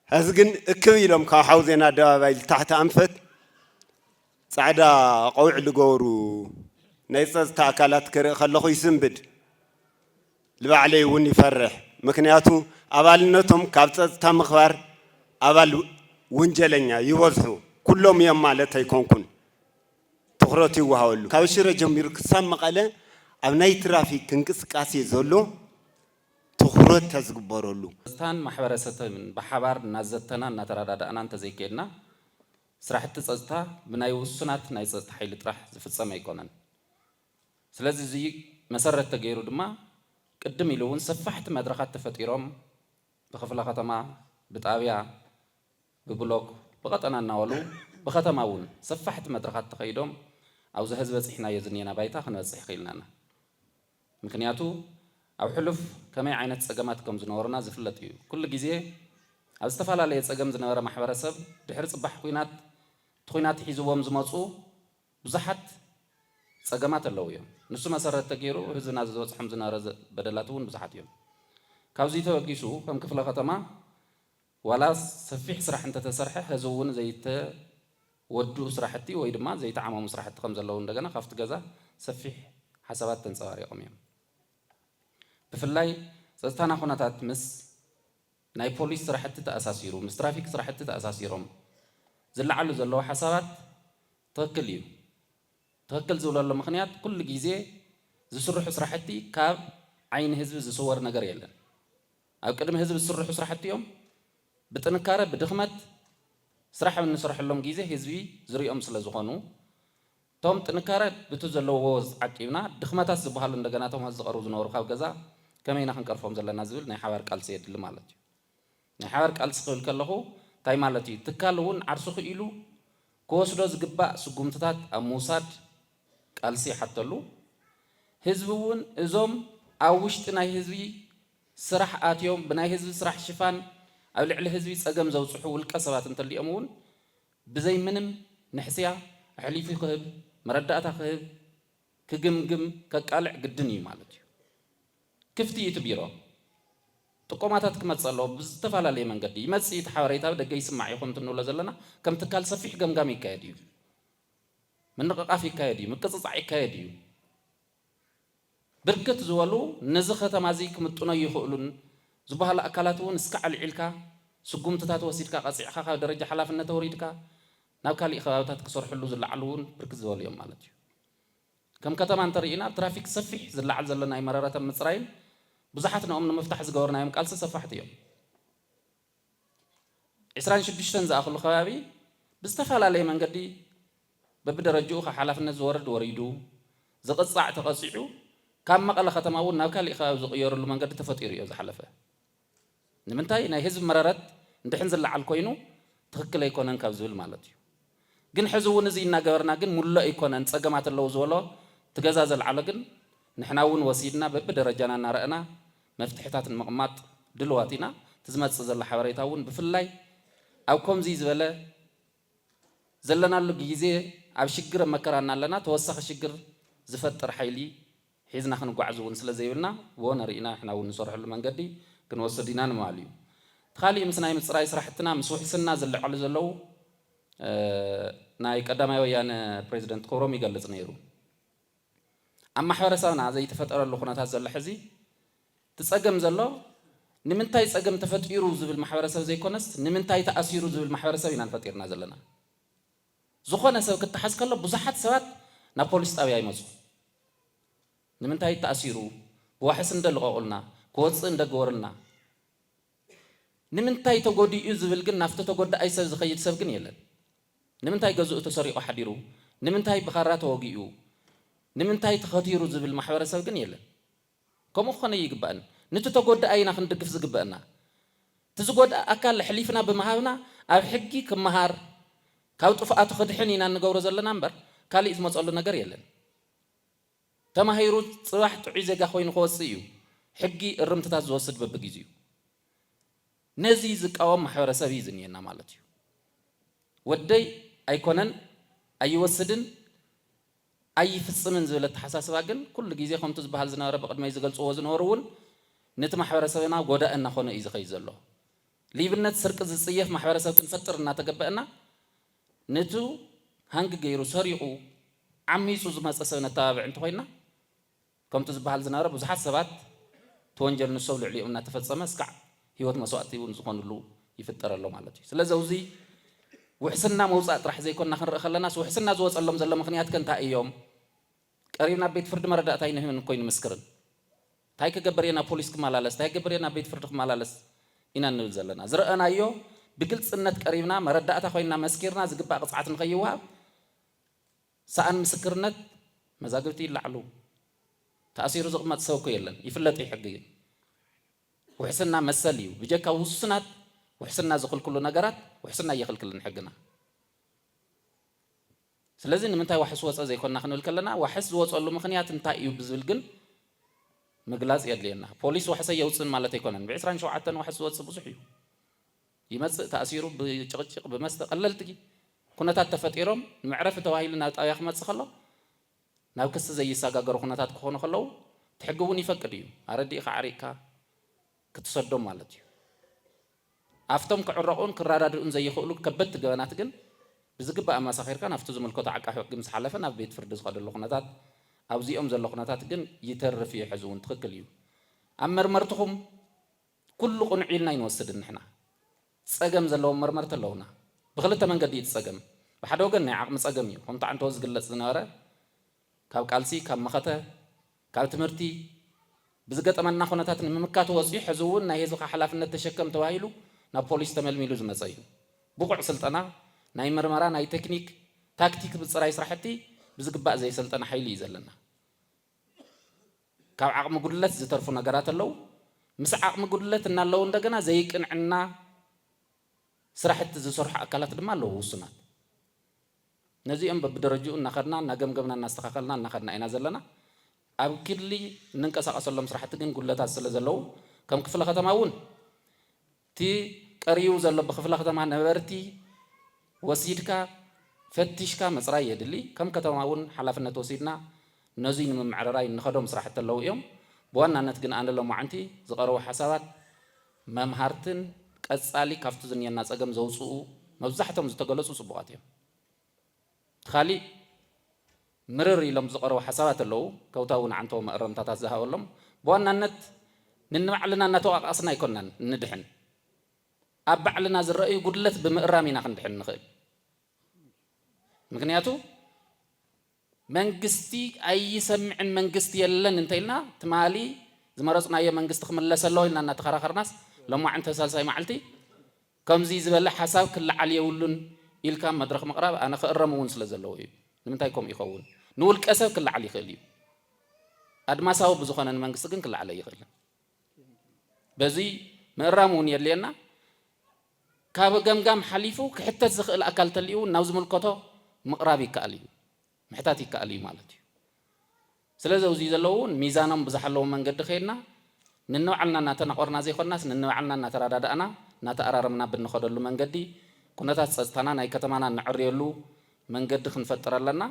هزجن كبيرهم كحوزنا دواء تحت أنفت سعدا قوع لجورو نيساز تأكلات كر خلاه يسنبد لبعلي وني فرح مكنياتو أبالنتهم كابتس تمخبر أبال ونجلنيا يوزحو كلهم يمالت هيكون تخرتي وهاولو كاوشرة جمير كسام مقالة أبناء ترافيك كنكس كاسي زولو تخرت تزقبرولو استان محور ستمن بحبار نزتنا نتردد أنا أنت زي كنا سرحت تصدها بناي وسنات ناي تصد حيل ترح في السماء يكونن سلازي زي مسرت تغيرو دما قدم يلون سفحت مدرخات تفطيرهم بخفله ختمه بطابيا ببلوك بقطنا ناولو بختماون سفحت مدرخات تخيدهم او زهز بصحنا يزنينا بايتا خنصح خيلنا مكنياتو او حلف كما عينت صقماتكم زنورنا زفلتيو كل غزي او استفالاله يصقم زنوره محبرسب دحر صباح كوينات حيزوهم زمصو بزحت صقمات اللويم نسو مسرت تغيرو هزنا زوص حمزنا رز بدلاتون بزحت يوم كاوزي توقيسو كم كفله ختمه ولا سفيح سرح انت تسرحه هزون زيت ودو سرحتي ወይ ድማ ዘይተዓማሙ ስራሕቲ ከም ዘለው እንደገና ካፍት ገዛ ሰፊሕ ሓሳባት ተንጸባሪቆም እዮም ብፍላይ ጸጥታና ኹነታት ምስ ናይ ፖሊስ ስራሕቲ ተኣሳሲሩ ምስ ትራፊክ ስራሕቲ ተኣሳሲሮም ዝለዓሉ ዘለው ሓሳባት ትክክል ዝብለሉ ምኽንያት ኩሉ ግዜ ዝስርሑ ስራሕቲ ካብ ዓይኒ ህዝቢ ዝስወር ነገር የለን ኣብ ቅድሚ ህዝቢ ዝስርሑ ስራሕቲ እዮም بتنكاره بدخمت سرح من سرح لهم جيزه هزبي زريهم سلزخانو توم تنكاره بتوزلوا ووز عقيبنا دخمت الصباح لنا جناتهم هالزقروز نور خاو جزا كم ينحن كرفهم زلنا نزول نحاور كالسيد لمالتي نحاور كالسخول كله تاي مالتي تكالون عرسخ إلو كوسروز جبا سقومتات أموساد كالسي حتى له هزبون إزوم أوشتنا هزبي سرح آتيوم بناي هزبي سرح شفان أولي على هزبي سأقام زوجحو الكسبات انت اللي أمون بزي منم نحسيا حليفي خهب مرداتا خهب كجمجم كقالع قدني مالتي كفتي يتبيرو تقوماتك ما تصلوا بزتفالا لي من قدي يمسي تحاوريتا بدا يسمع يخون تنو لازلنا كم تكال صفيح قمقامي كايديو من نقافي كايديو من قصصعي كايديو بركت زوالو نزخة مازيك متونا يخولون زبها الأكلاتون سكعل علكا سقوم تتات وسيدك قصيحة درجة حلافنا توريدك ناوكالي إخواتك كسر حلو زلعلون بركز زوال يوم مالتي كم كتمان ترينا ترافيك صفيح زلعل زلنا مرارة من إسرائيل ብዙሓት ነኦም ንምፍታሕ ዝገበርናዮም ቃልሲ ሰፋሕቲ እዮም 26 ዝኣኽሉ ከባቢ ብዝተፈላለየ መንገዲ በብደረጃኡ ካብ ሓላፍነት ዝወርድ ወሪዱ ዝቕፃዕ ተቐፂዑ ካብ መቐለ ከተማ እውን ናብ ካሊእ ከባቢ ዝቕየረሉ መንገዲ ተፈጢሩ እዩ ዝሓለፈ ንምንታይ ናይ ህዝቢ መረረት እንድሕን ዝለዓል ኮይኑ ትክክል ኣይኮነን ካብ ዝብል ማለት እዩ ግን ሕዚ እውን እዚ እናገበርና ግን ሙሉእ ኣይኮነን ፀገማት ኣለዉ ዝበሎ ትገዛ ዘለዓለ ግን ንሕና እውን ወሲድና በብደረጃና እናረአና መፍትሕታት ንምቕማጥ ድልዋት ኢና ትዝመፅእ ዘላ ሓበሬታ እውን ብፍላይ ኣብ ከምዚ ዝበለ ዘለናሉ ግዜ ኣብ ሽግር መከራና ኣለና ተወሳኺ ሽግር ዝፈጥር ሓይሊ ሒዝና ክንጓዓዝ እውን ስለ ዘይብልና ብዎ ነሪእና ሕና እውን ንሰርሐሉ መንገዲ ክንወስድ ኢና ንማል እዩ ካሊእ ምስ ናይ ምፅራይ ስራሕትና ምስ ውሕስና ዝልዓሉ ዘለው ናይ ቀዳማይ ወያነ ፕሬዚደንት ክብሮም ይገልጽ ነይሩ ኣብ ማሕበረሰብና ዘይተፈጠረሉ ኩነታት ዘሎ ሕዚ ትፀገም ዘሎ ንምንታይ ፀገም ተፈጢሩ ዝብል ማሕበረሰብ ዘይኮነስ ንምንታይ ተኣሲሩ ዝብል ማሕበረሰብ ኢና ንፈጢርና ዘለና ዝኾነ ሰብ ክትሓዝ ከሎ ብዙሓት ሰባት ናብ ፖሊስ ጣብያ ይመፁ ንምንታይ ተኣሲሩ ብዋሕስ እንደልቀቁልና ክወፅእ እንደገበሩልና ንምንታይ ተጎዲኡ ዝብል ግን ናፍቲ ተጎዳኣይ ሰብ ዝኸይድ ሰብ ግን የለን ንምንታይ ገዝኡ ተሰሪቑ ሓዲሩ ንምንታይ ብኻራ ተወጊኡ ንምንታይ ተኸቲሩ ዝብል ማሕበረሰብ ግን የለን ከምኡ ክኾነ ይግባእን ነቲ ተጎዳኣይ ኢና ክንድግፍ ዝግበአና እቲ ዝጎዳእ ኣካል ሕሊፍና ብምሃብና ኣብ ሕጊ ክመሃር ካብ ጥፍኣቱ ክድሕን ኢና ንገብሮ ዘለና እምበር ካሊእ ዝመፀሉ ነገር የለን ተማሂሩ ፅባሕ ጥዑይ ዜጋ ኮይኑ ክወፅእ እዩ ሕጊ እርምትታት ዝወስድ በብግዜኡ ነዚ ዝቃወም ማሕበረሰብ እዩ ዝኒአና ማለት እዩ ወደይ ኣይኮነን ኣይወስድን ኣይፍፅምን ዝብል ኣተሓሳስባ ግን ኩሉ ግዜ ከምቲ ዝበሃል ዝነበረ ብቅድመይ ዝገልፅዎ ዝነበሩ እውን ነቲ ማሕበረሰብና ጎዳእ እናኾነ እዩ ዝኸይድ ዘሎ ሊብነት ስርቂ ዝፅየፍ ማሕበረሰብ ክንፈጥር እናተገበአና ነቱ ሃንጊ ገይሩ ሰሪቑ ዓሚፁ ዝመፀ ሰብ ነተባብዕ እንተኮይንና ከምቲ ዝበሃል ዝነበረ ብዙሓት ሰባት ተወንጀል ንሰብ ልዕሊኦም እናተፈፀመ እስካዕ ሂወት መስዋእቲ እውን ዝኾኑሉ ይፍጠር ኣሎ ማለት እዩ ስለዚ ኣብዚ ውሕስና መውፃእ ጥራሕ ዘይኮንና ክንርኢ ከለና ውሕስና ዝወፀሎም ዘሎ ምክንያት ከንታይ እዮም ቀሪብና ቤት ፍርዲ መረዳእታ ይንህብን ኮይኑ ምስክርን እንታይ ክገበር እየ ናብ ፖሊስ ክመላለስ እንታይ ክገበር እየ ናብ ቤት ፍርዲ ክመላለስ ኢና ንብል ዘለና ዝረአናዮ ብግልፅነት ቀሪብና መረዳእታ ኮይና መስኪርና ዝግባእ ቅፅዓት ንኸይወሃብ ሰኣን ምስክርነት መዛግብቲ ይለዓሉ ተኣሲሩ ዝቕመጥ ሰብ እኮ የለን ይፍለጥ ይሕጊ ውሕስና መሰል እዩ ብጀካ ውሱናት ውሕስና ዝኽልክሉ ነገራት ውሕስና እየኽልክልን ሕግና ስለዚ ንምንታይ ዋሕስ ወፀ ዘይኮንና ክንብል ከለና ዋሕስ ዝወፀሉ ምክንያት እንታይ እዩ ብዝብል ግን ምግላፅ የድልየና ፖሊስ ዋሕሰ የውፅን ማለት ኣይኮነን ብ27 ዋሕስ ዝወፅእ ብዙሕ እዩ ይመፅእ ተኣሲሩ ብጭቕጭቕ ብመስተ ቀለልቲ ኩነታት ተፈጢሮም ንመዕረፊ ተባሂሉ ናብ ጣብያ ክመፅእ ከሎ ናብ ክሲ ዘይሰጋገሩ ኩነታት ክኾኑ ከለዉ ትሕጊ እውን ይፈቅድ እዩ ኣረዲእካ ዓሪቕካ ክትሰዶም ማለት እዩ ኣፍቶም ክዕረቑን ክራዳድኡን ዘይኽእሉ ከበድቲ ገበናት ግን ብዝግባእ ኣመሳኺርካ ናብቲ ዝምልከቶ ዓቃቢ ሕጊ ምስ ሓለፈ ናብ ቤት ፍርዲ ዝኸደሉ ኩነታት ኣብዚኦም ዘሎ ኩነታት ግን ይተርፍ እዩ ሕዚ እውን ትክክል እዩ ኣብ መርመርትኹም ኩሉ ቁንዕ ኢልና ይንወስድን ንሕና ፀገም ዘለዎም መርመርቲ ኣለውና ብክልተ መንገዲ እዩ ትፀገም ብሓደ ወገን ናይ ዓቕሚ ፀገም እዩ ከምቲ ዓንተዎ ዝግለፅ ዝነበረ ካብ ቃልሲ ካብ መኸተ ካብ ትምህርቲ ብዝገጠመና ኩነታት ንምምካት ወፂኡ ሕዚ እውን ናይ ህዝብካ ሓላፍነት ተሸከም ተባሂሉ ናብ ፖሊስ ተመልሚሉ ዝመፀ እዩ ብቑዕ ስልጠና ናይ ምርመራ ናይ ቴክኒክ ታክቲክ ብፅራይ ስራሕቲ ብዝግባእ ዘይሰልጠነ ሓይሊ እዩ ዘለና ካብ ዓቕሚ ጉድለት ዝተርፉ ነገራት ኣለዉ ምስ ዓቕሚ ጉድለት እናለዉ እንደገና ዘይቅንዕና ስራሕቲ ዝሰርሑ ኣካላት ድማ ኣለዉ ውሱናት ነዚኦም በብደረጅኡ እናኸድና እናገምገምና እናስተኻኸልና እናኸድና ኢና ዘለና ኣብ ክድሊ እንንቀሳቐሰሎም ስራሕቲ ግን ጉድለታት ስለ ዘለዉ ከም ክፍለ ከተማ እውን እቲ ቀሪቡ ዘሎ ብክፍለ ከተማ ነበርቲ ወሲድካ ፈቲሽካ መፅራይ የድሊ ከም ከተማ እውን ሓላፍነት ወሲድና ነዚ ንምምዕረራይ ንኸዶም ስራሕቲ ኣለዉ እዮም ብዋናነት ግን ኣነ ሎማዓንቲ ዝቐረቡ ሓሳባት መምሃርትን ቀፃሊ ካብቲ ዝኒአና ፀገም ዘውፅኡ መብዛሕቶም ዝተገለፁ ፅቡቃት እዮም ካሊእ ምርር ኢሎም ዝቐረቡ ሓሳባት ኣለዉ ከውታ እውን ዓንተዎ መእረምታታት ዝሃበሎም ብዋናነት ንንባዕልና እናተዋቃስና ኣይኮንናን ንድሕን ኣብ ባዕልና ዝረአዩ ጉድለት ብምእራም ኢና ክንድሕን ንኽእል ምክንያቱ መንግስቲ ኣይሰምዕን መንግስቲ የለን እንተኢልና ትማሊ ዝመረፅናዮ መንግስቲ ክምለሰሎ ኢልና እናተኸራኸርናስ ሎማዓንቲ ሳልሳይ መዓልቲ ከምዚ ዝበለ ሓሳብ ክለዓል የብሉን ኢልካ መድረኽ ምቕራብ ኣነ ክእረም እውን ስለ ዘለዎ እዩ ንምንታይ ከምኡ ይኸውን ንውልቀ ሰብ ክለዓል ይኽእል እዩ ኣድማሳዊ ብዝኾነ መንግስቲ ግን ክለዓል ኣይኽእልን በዚ ምእራም እውን የድልየና ካብ ገምጋም ሓሊፉ ክሕተት ዝኽእል ኣካል ተልዩ ናብ ዝምልከቶ ምቕራብ ይከኣል እዩ ምሕታት ይከኣል እዩ ማለት እዩ ስለዚ ኣብዚ ዘለዉ ሚዛኖም ብዝሓለዎ መንገዲ ኸይድና ንንባዕልና እናተናቆርና ዘይኮናስ ንንባዕልና እናተረዳዳእና እናተኣራረምና ብንኸደሉ መንገዲ ኩነታት ፀጥታና ናይ ከተማና ንዕርየሉ መንገዲ ክንፈጥር ኣለና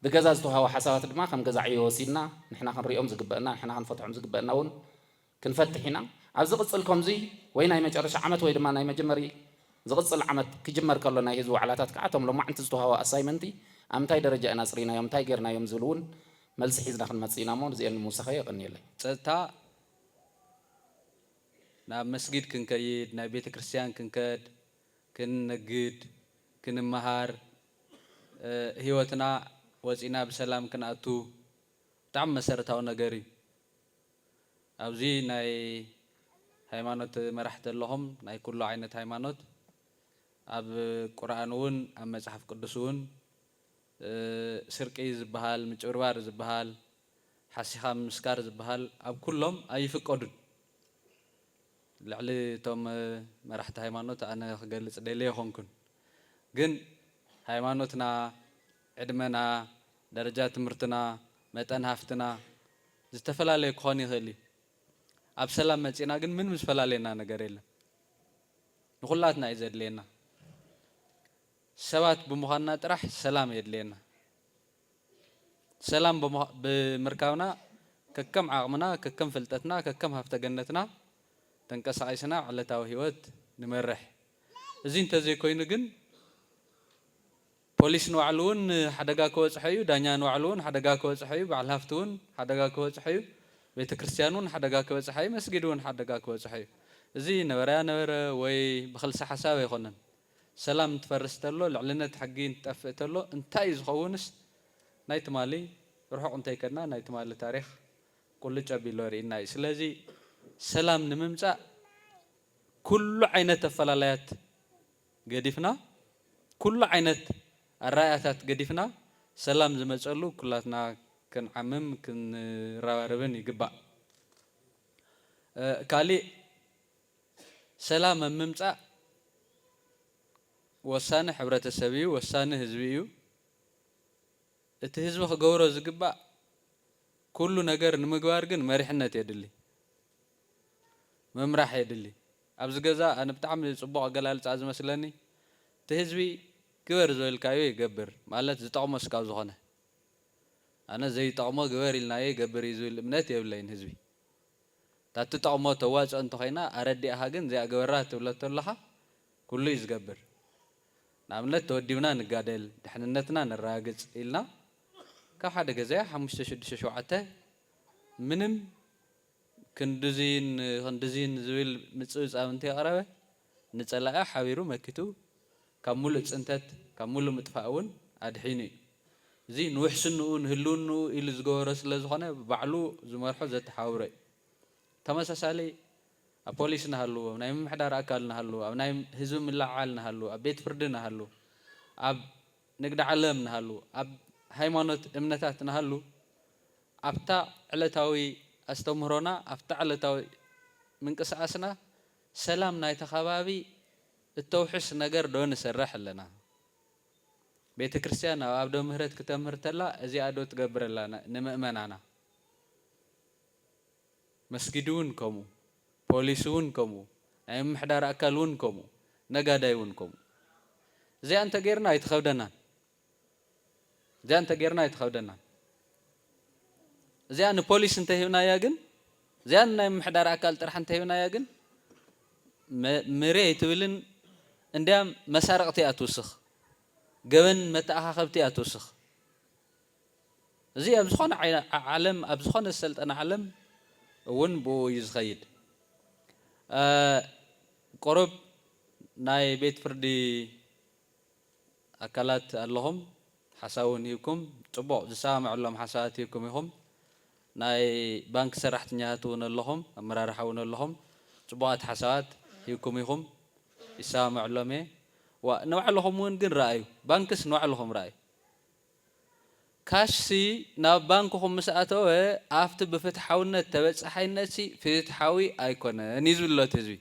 ብገዛ ዝተውሃቡ ሓሳባት ድማ ከም ገዛዕዮ ወሲድና ንሕና ክንሪኦም ዝግበአና ንሕና ክንፈትሖም ዝግበአና እውን ክንፈትሕ ኢና ኣብ ዝቕፅል ከምዚ ወይ ናይ መጨረሻ ዓመት ወይ ድማ ናይ መጀመሪ ዝቕፅል ዓመት ክጅመር ከሎ ናይ ህዝቢ ዋዕላታት ከዓ እቶም ሎማዓንቲ ዝተውሃቡ ኣሳይመንቲ ኣብ ምንታይ ደረጃ ኢና ፅሪናዮም እንታይ ጌርናዮም ዝብል እውን መልሲ ሒዝና ክንመፅእ ኢና እሞ እዚአን ንምውሳኸ የቕኒየለይ ፀጥታ ናብ መስጊድ ክንከይድ ናይ ቤተ ክርስቲያን ክንከድ ክንነግድ ክንመሃር ህይወትና ወፂና ብሰላም ክንኣቱ ብጣዕሚ መሰረታዊ ነገር እዩ ኣብዚ ናይ ሃይማኖት መራሕቲ ኣለኹም ናይ ኩሉ ዓይነት ሃይማኖት ኣብ ቁርኣን እውን ኣብ መፅሓፍ ቅዱስ እውን ስርቂ ዝበሃል ምጭብርባር ዝበሃል ሓሲኻ ምስካር ዝበሃል ኣብ ኩሎም ኣይፍቀዱን ልዕሊ እቶም መራሕቲ ሃይማኖት ኣነ ክገልፅ ደልየ ይኾንኩን ግን ሃይማኖትና ዕድመና ደረጃ ትምህርትና መጠን ሃፍትና ዝተፈላለየ ክኾን ይኽእል እዩ ኣብ ሰላም መፂና ግን ምንም ዝፈላለየና ነገር የለን ንኹላትና እዩ ዘድልየና ሰባት ብምዃንና ጥራሕ ሰላም የድልየና ሰላም ብምርካብና ከከም ዓቕምና ከከም ፍልጠትና ከከም ሃፍተገነትና ተንቀሳቒስና ዕለታዊ ህይወት ንመርሕ እዚ እንተዘይኮይኑ ግን ፖሊስ ንባዕሉ እውን ሓደጋ ክበፅሖ እዩ ዳኛ ንባዕሉ እውን ሓደጋ ክበፅሖ እዩ በዓል ሃፍቲ እውን ሓደጋ ክበፅሖ እዩ ቤተ ክርስቲያን እውን ሓደጋ ክበፅሖ እዩ መስጊድ እውን ሓደጋ ክበፅሖ እዩ እዚ ነበረያ ነበረ ወይ ብክልሲ ሓሳብ ኣይኮነን ሰላም እንትፈርስ ተሎ ልዕልነት ሓጊ እንትጠፍእ ተሎ እንታይ እዩ ዝኸውንስ ናይ ትማሊ ርሑቕ እንተይከድና ናይ ትማሊ ታሪክ ቁልጭ ኣቢሉ ርኢና እዩ ስለዚ ሰላም ንምምፃእ ኩሉ ዓይነት ኣፈላላያት ገዲፍና ኩሉ ዓይነት ኣራእያታት ገዲፍና ሰላም ዝመፀሉ ኩላትና ክንዓምም ክንረባረብን ይግባእ ካሊእ ሰላም ኣብ ምምፃእ ወሳኒ ሕብረተሰብ እዩ ወሳኒ ህዝቢ እዩ እቲ ህዝቢ ክገብሮ ዝግባእ ኩሉ ነገር ንምግባር ግን መሪሕነት የድሊ ምምራሕ የድሊ ኣብዚ ገዛ ኣነ ብጣዕሚ ፅቡቕ ኣገላልፃ ዝመስለኒ እቲ ህዝቢ ግበር ዝበልካዮ ይገብር ማለት ዝጠቕሞ እስካብ ዝኾነ ኣነ ዘይጠቕሞ ግበር ኢልናዮ ይገብር እዩ ዝብል እምነት የብለይን ህዝቢ ታቲ ጠቕሞ ተዋፅኦ እንተኾይና ኣረዲእኻ ግን እዚኣ ገበራ ትብሎ ተለኻ ኩሉ እዩ ዝገብር ንኣብነት ተወዲብና ንጋደል ድሕንነትና ንራግፅ ኢልና ካብ ሓደ ገዛያ 5-6-7 ምንም ክንድዚን ዝብል ምፅብፃብ እንተየቕረበ ንፀላኢ ሓቢሩ መኪቱ ካብ ሙሉእ ፅንተት ካብ ሙሉእ ምጥፋእ እውን ኣድሒኑ እዩ እዚ ንውሕስንኡ ንህልውንኡ ኢሉ ዝገበሮ ስለ ዝኾነ ባዕሉ ዝመርሖ ዘተሓውሮ እዩ ተመሳሳሊ ኣብ ፖሊስ ናሃሉ ኣብ ናይ ምምሕዳር ኣካል ናሃሉ ኣብ ናይ ህዝቢ ምልዕዓል ናሃሉ ኣብ ቤት ፍርዲ ናሃሉ ኣብ ንግዲ ዓለም ናሃሉ ኣብ ሃይማኖት እምነታት ናሃሉ ኣብታ ዕለታዊ ኣስተምህሮና ኣብታ ዕለታዊ ምንቅስቃስና ሰላም ናይቲ ከባቢ እተውሕስ ነገር ዶ ንሰርሕ ኣለና ቤተ ክርስቲያን ኣብ ኣብዶ ምህረት ክተምህር ተላ እዚኣ ዶ ትገብር ኣለና ንምእመናና መስጊድ እውን ከምኡ ፖሊስ እውን ከምኡ ናይ ምምሕዳር ኣካል እውን ከምኡ ነጋዳይ እውን ከምኡ እዚኣ እንተ ጌርና ኣይትኸብደናን እዚኣ ንፖሊስ እንተሂብናያ ግን እዚኣ ናይ ምምሕዳር ኣካል ጥራሕ እንተሂብናያ ግን ምሬ ኣይትብልን እንዲያም መሳረቕቲ እያ ትውስኽ ገበን መተኣኻኸብቲ እያ ትውስኽ እዚ ኣብ ዝኾነ ዓለም ኣብ ዝኾነ ዝሰልጠነ ዓለም እውን ብኡ እዩ ዝኸይድ ቆረብ ናይ ቤት ፍርዲ ኣካላት ኣለኹም ሓሳብ እውን ሂብኩም ፅቡቕ ዝሰማምዐሎም ሓሳባት ሂብኩም ኢኹም ናይ ባንክ ሰራሕተኛታት እውን ኣለኹም ኣመራርሓ እውን ኣለኹም ፅቡቃት ሓሳባት ሂብኩም ኢኹም ይሰማምዕሎም እየ ንባዕልኹም እውን ግን ረኣዩ ባንክስ ንባዕልኹም ረኣዩ ካሽ ናብ ባንክኹም ምስ ኣተወ ኣብቲ ብፍትሓውነት ተበፃሓይነት ፍትሓዊ ኣይኮነን እዩ ዝብሎ እቲ ህዝቢ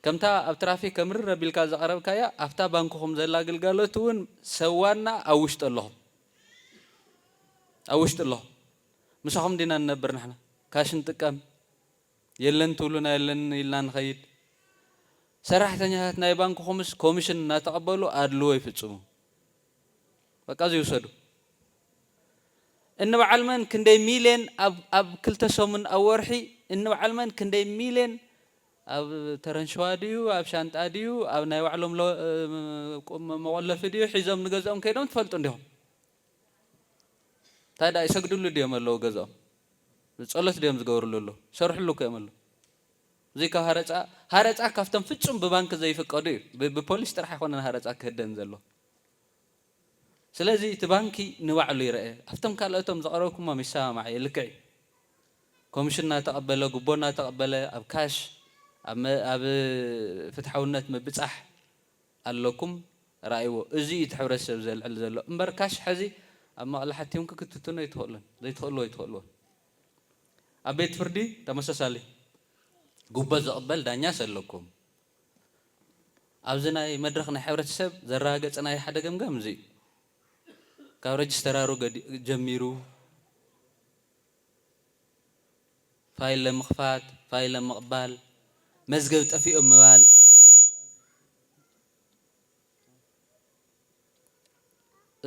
ከምታ ኣብ ትራፊክ ከምርር ኣቢልካ ዘቐረብካያ ኣብታ ባንክኹም ዘላ ግልጋሎት እውን ሰዋና ኣብ ውሽጢ ኣለኹም ኣብ ውሽጢ ኣለኹም ምሳኹም ዲና ንነብር ንሕና ካሽ ንጥቀም የለን ትብሉና የለን ኢልና ንኸይድ ሰራሕተኛታት ናይ ባንክኹምስ ኮሚሽን እናተቐበሉ ኣድልዎ ይፍፅሙ በቃ ይውሰዱ እንበዓልመን ክንደይ ሚልዮን ኣብ 2 ሰሙን ኣብ ወርሒ እንበዓልመን ክንደይ ሚልዮን ኣብ ተረንሸዋ ድዩ ኣብ ሻንጣ ድዩ ኣብ ናይ ባዕሎም መቆለፊ ድዩ ሒዞም ንገዝኦም ከይዶም ትፈልጡ እንዲኹም ታዳ ይሰግድሉ ድዮም ኣለዉ ገዝኦም ጸሎት ድዮም ዝገብርሉ ኣለዉ ሰርሕሉ ከዮም ኣለዉ እዙይ ካብ ሃረፃ ካብቶም ፍጹም ብባንክ ዘይፍቀዱ እዩ ብፖሊስ ጥራሕ ኣይኮነን ሃረፃ ክህደን ዘሎ ስለዚ እቲ ባንኪ ንባዕሉ ይርአ ኣብቶም ካልኦቶም ዘቐረብኩሞም ይሰማማዕ ልክዕ ኮሚሽን እናተቐበለ ጉቦ እናተቐበለ ኣብ ካሽ ኣብ ፍትሓውነት ምብፃሕ ኣለኩም ረኣይዎ እዚ እቲ ሕብረተሰብ ዘልዕል ዘሎ እምበር ካሽ ሕዚ ኣብ መቐለ ሓቲዮም ክክትትኖ ዘይትኽእልዎ ይትኽእልዎ ኣብ ቤት ፍርዲ ተመሳሳሊ ጉቦ ዘቕበል ዳኛስ ኣለኩም ኣብዚ ናይ መድረኽ ናይ ሕብረተሰብ ዘረጋገፅናይ ሓደ ገምገም እዚ ካብ ረጅስተራሩ ጀሚሩ ፋይል ለምኽፋት ፋይል ለምቕባል መዝገብ ጠፊኦም ምባል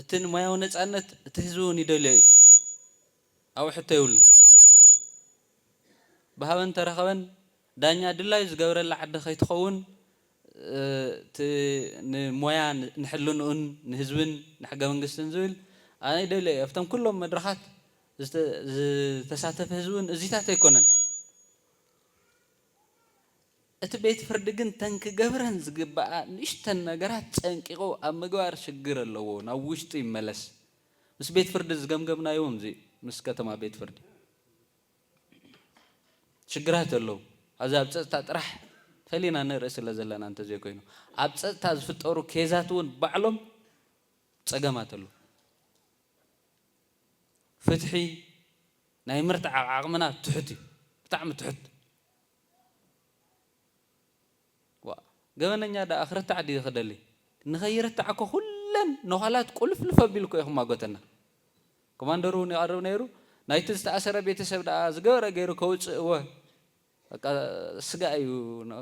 እቲ ሞያዊ ነፃነት እቲ ህዝቢ እውን ይደልዮ እዩ ኣብኡ ሕቶ የብሉ ብሃበን ተረኸበን ዳኛ ድላይ ዝገብረላ ዓዲ ከይትኸውን ንሞያ ንሕልንኡን ንህዝብን ንሕገ መንግስትን ዝብል ኣነ ይደልዮ እዩ ኣብቶም ኩሎም መድረኻት ዝተሳተፈ ህዝብን እዚታት ኣይኮነን እቲ ቤት ፍርዲ ግን ተንክገብረን ዝግባኣ ንእሽተን ነገራት ፀንቂቑ ኣብ ምግባር ሽግር ኣለዎ ናብ ውሽጢ ይመለስ ምስ ቤት ፍርዲ ዝገምገምናዮ እዚ ምስ ከተማ ቤት ፍርዲ ሽግራት ኣለዉ ኣብዚ ኣብ ፀጥታ ጥራሕ ፈሊና ንርኢ ስለ ዘለና እንተዘይኮይኑ ኣብ ፀጥታ ዝፍጠሩ ኬዛት እውን ባዕሎም ፀገማት ኣለዉ ፍትሒ ናይ ምርታዕ ዓቕምና ትሑት እዩ ብጣዕሚ ትሑት ገበነኛ ዳ ኣኽርታዕ ድዩ ክደሊ ንኸይርታዕ እኮ ኩለን ነኋላት ቁልፍልፍ ኣቢልኮ ኢኹም ኣጎተና ኮማንደሩ እውን ይቐርብ ነይሩ ናይቲ ዝተኣሰረ ቤተሰብ ዳ ዝገበረ ገይሩ ከውፅእ እወ በቃ ስጋ እዩ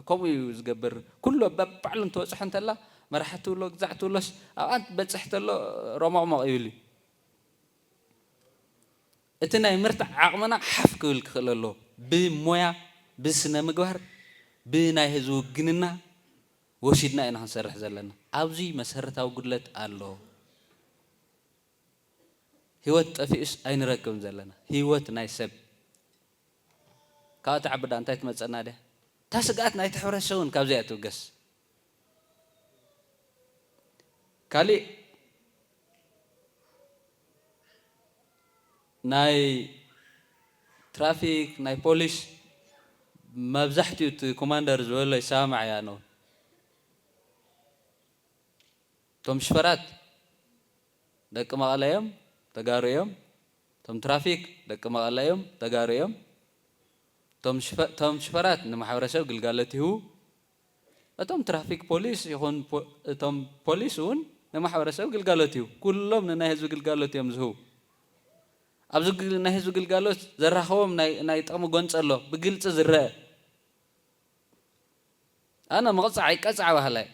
ከምኡ እዩ ዝገብር ኩሉ በባዕሉ እንትወፅሕ እንተላ መራሒ ትብሎ ግዛዕ ትብሎስ ኣብኣንት በፅሕ ተሎ ሮሞቕሞቕ ይብል እዩ እቲ ናይ ምርታዕ ዓቕምና ሓፍ ክብል ክኽእል ኣለዎ ብሞያ ብስነ ምግባር ብናይ ህዝቢ ውግንና ወሲድና ኢና ክንሰርሕ ዘለና ኣብዚ መሰረታዊ ጉድለት ኣሎ ህይወት ጠፊኡስ ኣይንረክብን ዘለና ህይወት ናይ ሰብ ካብቲ ዓብዳ እንታይ ትመፀና ድያ እታ ስግኣት ናይቲ ሕብረተሰብ እውን ካብዚኣ ትውገስ ካሊእ ናይ ትራፊክ ናይ ፖሊስ መብዛሕትኡ እቲ ኮማንደር ዝበሎ ይሰማዕ እያ ነው ቶም ሽፈራት ደቂ መቐለ እዮም ተጋሩ እዮም ቶም ትራፊክ ደቂ መቐለ እዮም ተጋሩ እዮም ቶም ሽፈራት ንማሕበረሰብ ግልጋሎት ይህቡ እቶም ትራፊክ ፖሊስ ይኹን እቶም ፖሊስ እውን ንማሕበረሰብ ግልጋሎት ይህቡ ኩሎም ንናይ ህዝቢ ግልጋሎት እዮም ዝህቡ ኣብዚ ናይ ህዝቢ ግልጋሎት ዘራኸቦም ናይ ጥቕሚ ጎንፂ ኣሎ ብግልፂ ዝረአ ኣነ ምቕፃዕ ይቀፅዓ ባህላይ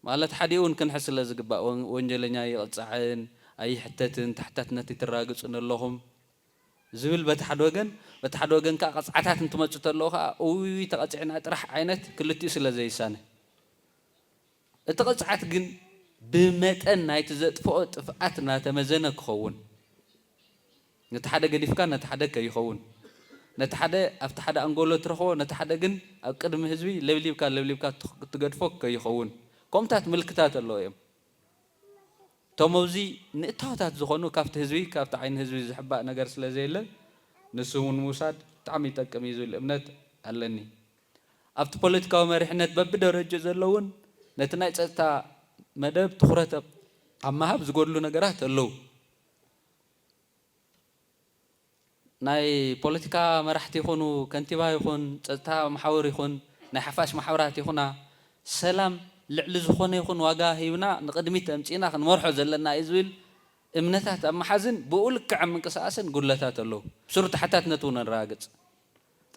ማለት ሓዲኡ እውን ክንሕዝ ስለ ዝግባእ ወንጀለኛ ይቕፅዕን ኣይሕተትን ታሕታትነት ይተራግፁን ኣለኹም ዝብል በቲ ሓደ ወገን ከዓ ቅፅዓታት እንትመፁ ተለዉ ከዓ እውይ ተቐፂዕና ጥራሕ ዓይነት ክልቲኡ ስለ ዘይሳነ እቲ ቅፅዓት ግን ብመጠን ናይቲ ዘጥፍኦ ጥፍኣት እናተመዘነ ክኸውን ነቲ ሓደ ገዲፍካ ነቲ ሓደ ከይኸውን ነቲ ሓደ ኣብቲ ሓደ ኣንጎሎ ትረኽቦ ነቲ ሓደ ግን ኣብ ቅድሚ ህዝቢ ለብሊብካ ትገድፎ ከይኸውን ከምታት ምልክታት ኣለዎ እዮም توموزي نتاوتات زخونو كافت هزوي كافت عين هزوي زحباء نجار سلازيله نسون موساد تعمي تكميزو الأمنات علني أفت بوليتيكا ومريحنات ببدأ رجع زلون نتناي تا مدب تخرت أما هب زقولو نجارات اللو ناي بوليتيكا مرحتي يخونو كنتيبا يخون تا محاور يخون ناي حفاش محاورات يخونا سلام لعل زخونه يخون واجا هيونا نقدمي تمشينا خن مرحو زلنا إزويل إمنتات أما حزن بقول كعم من كساسن قلتات الله بسرعة حتى نتونا الراجع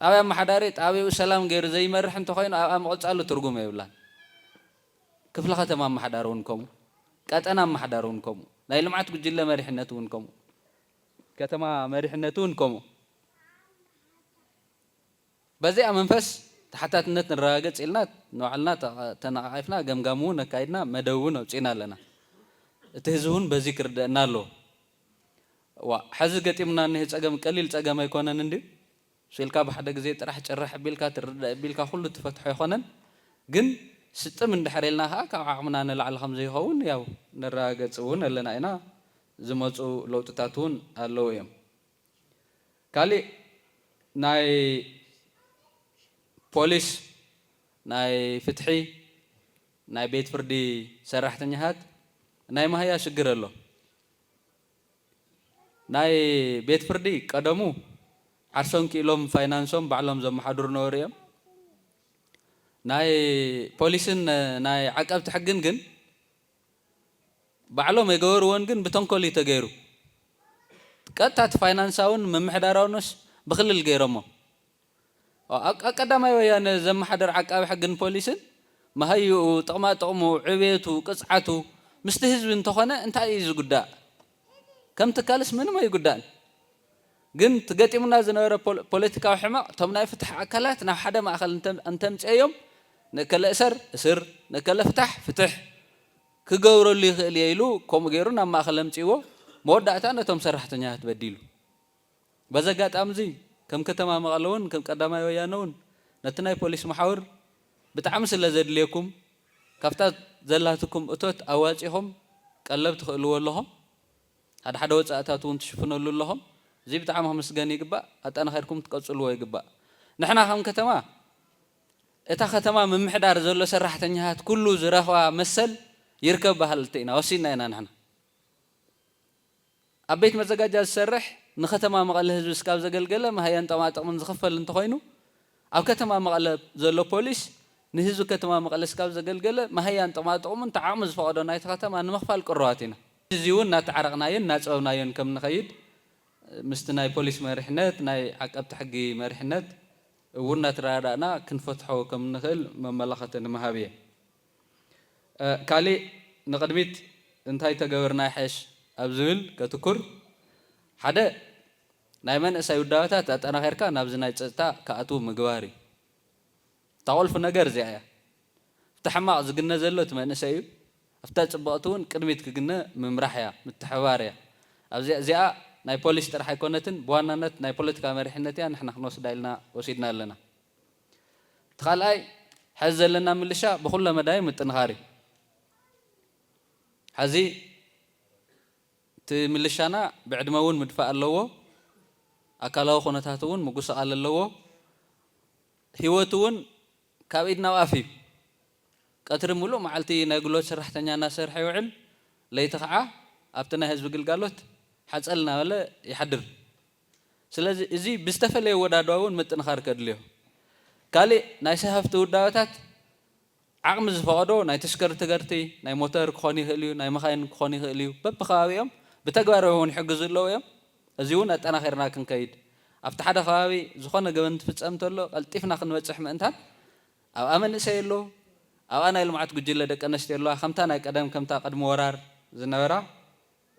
أبي أما حداريت أبي وسلام غير زي ما رح نتخين أما قلت قالوا ترجم يبلان كيف لقيت أما حدارونكم كات أنا أما حدارونكم لا يلمعت بجلة ما رح نتونكم كتما ما رح نتونكم بزي أمنفس حتى نت الراجع إلنا نوعلنا تنعرفنا جمجمونا كايدنا مدوونا وشينا لنا تهزون بذكر نالو وحزقت إمنا إنه تأجم قليل تأجم ما يكون عندي شيلك بحد جزيت راح تجرح بيلك كله تفتح يخونن جن ستة من دحريلنا هاك عمنا نلعب خمسة يخون ياو نراجع تسوون لنا هنا زمتو لو تتاتون اللويم كالي ناي بوليس ناي فتحي ناي بيت فردي سرحتني هات ناي ما هي شجر الله ناي بيت فردي قدمو عرسون كيلوم فاينانسوم بعلم زم حضور نوريم ناي بوليسن ناي عقب تحقن جن بعلم يجور وان جن بتنقلي تجيرو كتات فاينانساون من محدارونش بخل الجيرمو أقدم ويان زم حضر عقب حقن بوليسن ما هيو طقمو عبيتو قصعتو مستهزب انتخونه انت عايز قداء كم تكالس منو ما يقدان جن تقتي منا زنورة بوليتيكا وحما تمنا يفتح أكلات نا حدا ما أخل أنت متأيوم نكلا أسر نكلا فتح كجورو اللي يلو كم غيرنا ما أخل متأيوه مودة أنا تم سرحتني هتبديلو بزقات أمزي كم كتما مغلون كم قدما يويانون نتناي بوليس محاور بتعمس اللي زد ليكم كفتات زلاتكم أتوت أواجههم قلبت خلوا لهم هذا حدا وصاتاتون تشوفون لهم زي بتعامهم مسجاني جبا أنا خيركم تقصلوا يجبا نحن هم كتما إتا ختما من محدار زلوا سرحتني هات كله زرافة مسل يركب بهالتينا وسينا نحن أبيت مزاج السرح نختما مقاله زوج كاب زجلجلة ما هي أنت ما تأمن زخفل أنت خاينو أو كتما مقاله زلوا بوليس نهزو كتما مقاله سكاب زجلجلة ما هي أنت ما تأمن تعامز فقدنا نايت ختما أنا مخفل قراتنا زيون ناتعرقناين ناتعوناين كم نخيد مستناي بوليس مرحنات ناي عقب تحقي مرحنات ورنا ترادنا كنفتحو كم نخل مملكة المهابية كالي نقدميت انتهي تجاورنا حش أبزول كتكر حدا نايمن سيوداتات أنا خير كان أبزنا يتستا كأتو مجواري تقول في النجار زيها تحمق زقنا زلت ما نسيب أفتح بقطون كلمة كجنا ممرحيا متحواريا أبزي زيها ناي بوليس ترى حيكونتن بوانانت ناي بوليتيكا مريحنتي نحن خنوس دايلنا وسيدنا لنا تخيل أي حز لنا ملشا بكل مدايم التنهاري حزي تملشانا بعد ما ون مدفع اللوو أكلوا خناتاتون مقص على اللوو هيوتون كابيدنا وافي كتر ملو معلتي نقولوا شرحتني أنا شرح يوعل ليتقع أبتنا هزب قلقالوت حصلنا ولا يحضر سلازي ازي بيستفلي ودادواون متنخار كدليو كالي ناي سحفت وداوتات عقم زفقدو ناي تشكر تغرتي ناي موتور كوني خليو ناي مخاين كوني خليو ببخاويهم بتغبارون يحجز اللويم ازيون انا خيرنا كنكيد افت حدا خاوي زخونه غبنت فصمتلو قلطيفنا كنبصح مانتات او امن سيلو او انا لمعت ججله دقنشتيلو خمتا ناي قدم كمتا قدم ورار زنبرا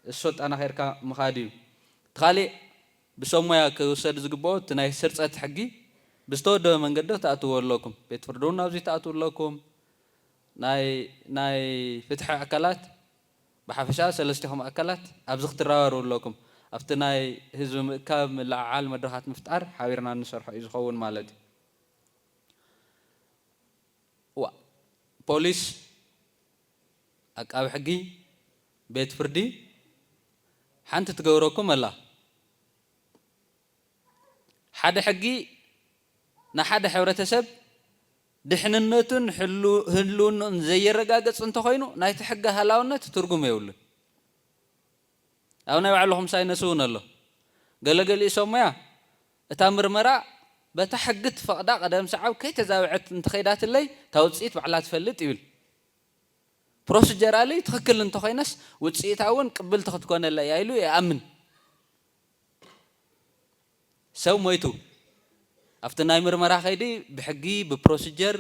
الصوت أنا خيرك مخاديو تخالي بسمويا كوسد زقبو تناي سرصت حقي بستود من قدو تأتوا لكم بيت فردونا وزي تأتوا لكم ناي فتح أكلات بحفشة سلستهم أكلات أبزخ تراور لكم أفتناي هزم كام العالم مدرحات مفتعر حاورنا نشرح يزخون مالدي بوليس أكاب حقي ቤት ፍርዲ ሓንቲ ትገብረኩም ኣላ ሓደ ሕጊ ንሓደ ሕብረተሰብ ድሕንነቱን ህልውናኡን ዘይረጋገፅ እንተኮይኑ ናይቲ ሕጊ ሃላውነት ትርጉም የብሉን ኣብ ናይ ባዕልኹም ሳይነስ እውን ኣሎ ገለገሊ ሶሞያ እታ ምርመራ በታ ሕጊ ትፈቕዳ ቀደም ሰዓብ ከይተዛብዐት እንተኸይዳትለይ ታውፅኢት ባዕላ ትፈልጥ ይብል ፕሮሲጀራሊ ትኽክል እንተኮይነስ ውፅኢታ እውን ቅብልቲ ክትኮነላ እያ ኢሉ ይኣምን ሰብ ሞይቱ ኣብቲ ናይ ምርመራ ኸይዲ ብሕጊ ብፕሮሲጀር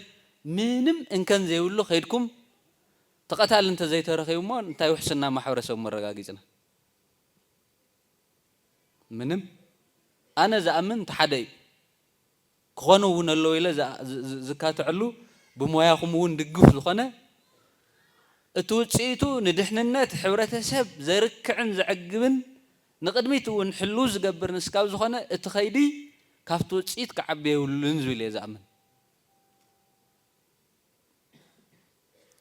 ምንም እንከን ዘይብሉ ኸይድኩም ተቐታሊ እንተዘይተረኺቡ እሞ እንታይ ውሕስና ማሕበረሰብ መረጋጊፅና ምንም ኣነ ዝኣምን ተሓደ እዩ ክኾኑ እውን ኣለዎ ኢለ ዝካትዕሉ ብሞያኹም እውን ድግፍ ዝኾነ እቲ ውፅኢቱ ንድሕንነት ሕብረተሰብ ዘርክዕን ዘዕግብን ንቅድሚት እውን ሕሉ ዝገብር ንስካብ ዝኾነ እቲ ኸይዲ ካብቲ ውፅኢት ክዓቢ የብሉን ዝብል እየ ዝኣምን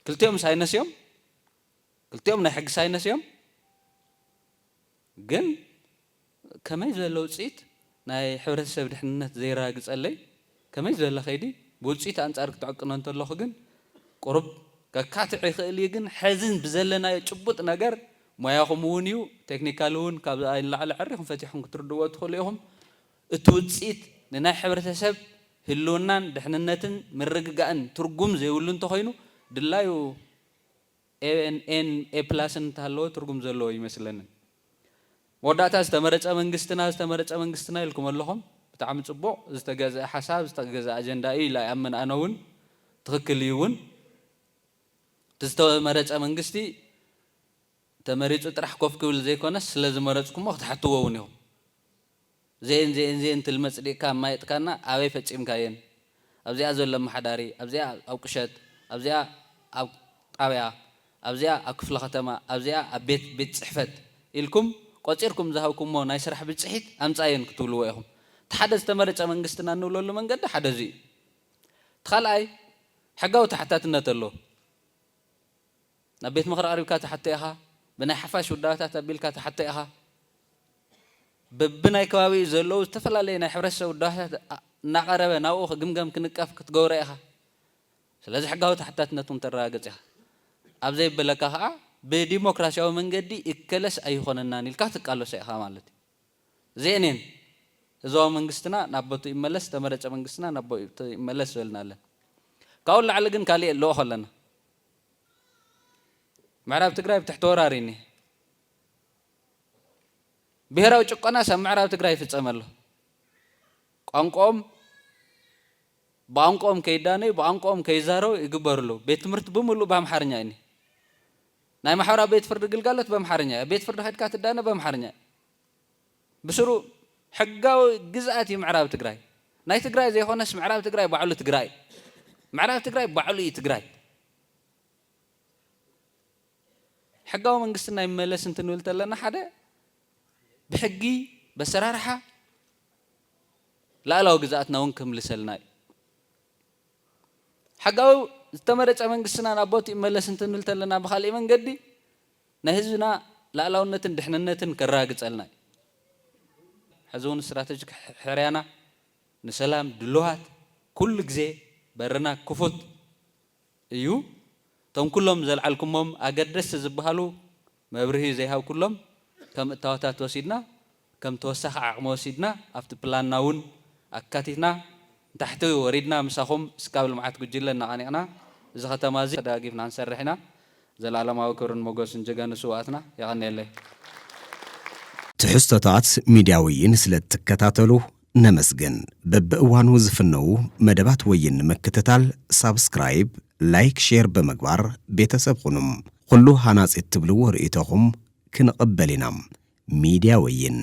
ክልቲኦም ሳይነስ እዮም ክልቲኦም ናይ ሕጊ ሳይነስ እዮም ግን ከመይ ዝበለ ውፅኢት ናይ ሕብረተሰብ ድሕንነት ዘይረጋግፀለይ ከመይ ዝበለ ኸይዲ ብውፅኢት ኣንጻር ክትዕቅኖ እንተለኹ ግን ቁርብ ከካትዕ ይኽእል እዩ ግን ሕዝን ብዘለናዮ ጭቡጥ ነገር ሞያኹም እውን እዩ ቴክኒካል እውን ካብ ንላዕሊ ዕሪኹም ፈቲሕኩም ክትርድዎ ትኽእሉ ኢኹም እቲ ውፅኢት ንናይ ሕብረተሰብ ህልውናን ድሕንነትን ምርግጋእን ትርጉም ዘይብሉ እንተኮይኑ ድላዩ ኤ ፕላስን እንተሃለዎ ትርጉም ዘለዎ ይመስለኒ መወዳእታ ዝተመረፀ መንግስትና ኢልኩም ኣለኹም ብጣዕሚ ፅቡቕ ዝተገዝአ ሓሳብ ዝተገዝአ ኣጀንዳ እዩ ኢላ ይኣምን ኣነ እውን ትኽክል እዩ እውን እቲ ዝተመረፀ መንግስቲ ተመሪፁ ጥራሕ ኮፍ ክብል ዘይኮነስ ስለ ዝመረፅኩሞ ክትሓትዎ እውን ኢኹም ዜን ትልመፅዲእካ ማየጥካና ኣበይ ፈፂምካየን ኣብዚኣ ዘሎ መሓዳሪ ኣብዚኣ ኣብ ቅሸት ኣብዚኣ ኣብ ጣብያ ኣብዚኣ ኣብ ክፍለ ከተማ ኣብዚኣ ኣብ ቤት ፅሕፈት ኢልኩም ቆፂርኩም ዝሃብኩሞ ናይ ስራሕ ብፅሒት ኣምፃየን ክትብልዎ ኢኹም እቲ ሓደ ዝተመረፀ መንግስትና እንብለሉ መንገዲ ሓደ እዚ እዩ እቲ ካልኣይ ሕጋዊ ተሓታትነት ኣሎ ናብ ቤት ምክሪ ቀሪብካ ተሓተ ኢኻ ብናይ ሓፋሽ ውዳባታት ኣቢልካ ተሓተ ኢኻ በብናይ ከባቢ ዘለዉ ዝተፈላለዩ ናይ ሕብረተሰብ ውዳባታት እናቐረበ ናብኡ ክግምገም ክንቀፍ ክትገብረ ኢኻ ስለዚ ሕጋዊ ተሓታትነት እውን ተረጋገፅ ኢኻ ኣብ ዘይበለካ ከዓ ብዲሞክራሲያዊ መንገዲ እከለስ ኣይኮነናን ኢልካ ትቃለሶ ኢኻ ማለት እዩ ዜኔን ህዝባዊ መንግስትና ናብ ቦቱ ይመለስ ተመረፀ መንግስትና ናብ ቦቱ ይመለስ ዝበልና ኣለን ካብኡ ላዕሊ ግን ካሊእ ኣለዎ ከለና ምዕራብ ትግራይ ብትሕቲ ወራሪ እኒ ብሄራዊ ጭቆና ኣብ ምዕራብ ትግራይ ይፍፀም ኣሎ ብቋንቋኦም ከይዳነዩ ብቋንቋኦም ከይዛረቡ ይግበሩሉ ቤት ትምህርቲ ብምሉእ ብኣምሓርኛ እኒ ናይ ማሕበራዊ ቤት ፍርዲ ግልጋሎት በአምሓርኛ ቤት ፍርዲ ኸድካ ትዳነ በአምሓርኛ ብስሩ ሕጋዊ ግዝኣት እዩ ምዕራብ ትግራይ ናይ ትግራይ ዘይኾነስ ምዕራብ ትግራይ ባዕሉ ትግራይ ምዕራብ ትግራይ ባዕሉ እዩ ትግራይ ሕጋዊ መንግስትና ይመለስ እንትንብል ተለና ሓደ ብሕጊ በሰራርሓ ላዕላዊ ግዝኣትና እውን ክምልሰልና እዩ ሕጋዊ ዝተመረፀ መንግስትና ናብ ቦቱ ይመለስ እንትንብል ተለና ብኻልእ መንገዲ ናይ ህዝብና ላዕላውነትን ድሕንነትን ከረጋግፀልና እዩ ሕዚ እውን ስትራቴጂክ ሕርያና ንሰላም ድልዋት ኩሉ ግዜ በርና ክፉት እዩ እቶም ኩሎም ዘለዓልኩሞም ኣገደስቲ ዝበሃሉ መብርሂ ዘይሃብ ኩሎም ከም እታወታት ወሲድና ከም ተወሳኺ ዓቕሚ ወሲድና ኣብቲ ፕላንና እውን ኣካቲትና ታሕቲ ወሪድና ምሳኹም እስካብ ልምዓት ጉጅለ እናቐኒቕና እዚ ከተማ እዚ ተደጋጊፍና ንሰርሕ ኢና ዘለዓለማዊ ክብርን ሞገስን ጀጋኑ ስዋኣትና ይቐኒየለይ ትሕዝቶታት ሚድያ ወይን ስለ እትከታተሉ ነመስግን በብእዋኑ ዝፍነው መደባት ወይን ንምክትታል ሳብስክራይብ ላይክ ሼር በመግባር ቤተሰብ ሁኑም ኩሉ ሃናፂት ትብልዎ ርእይቶኹም ክንቕበል ኢና ሚድያ ወይን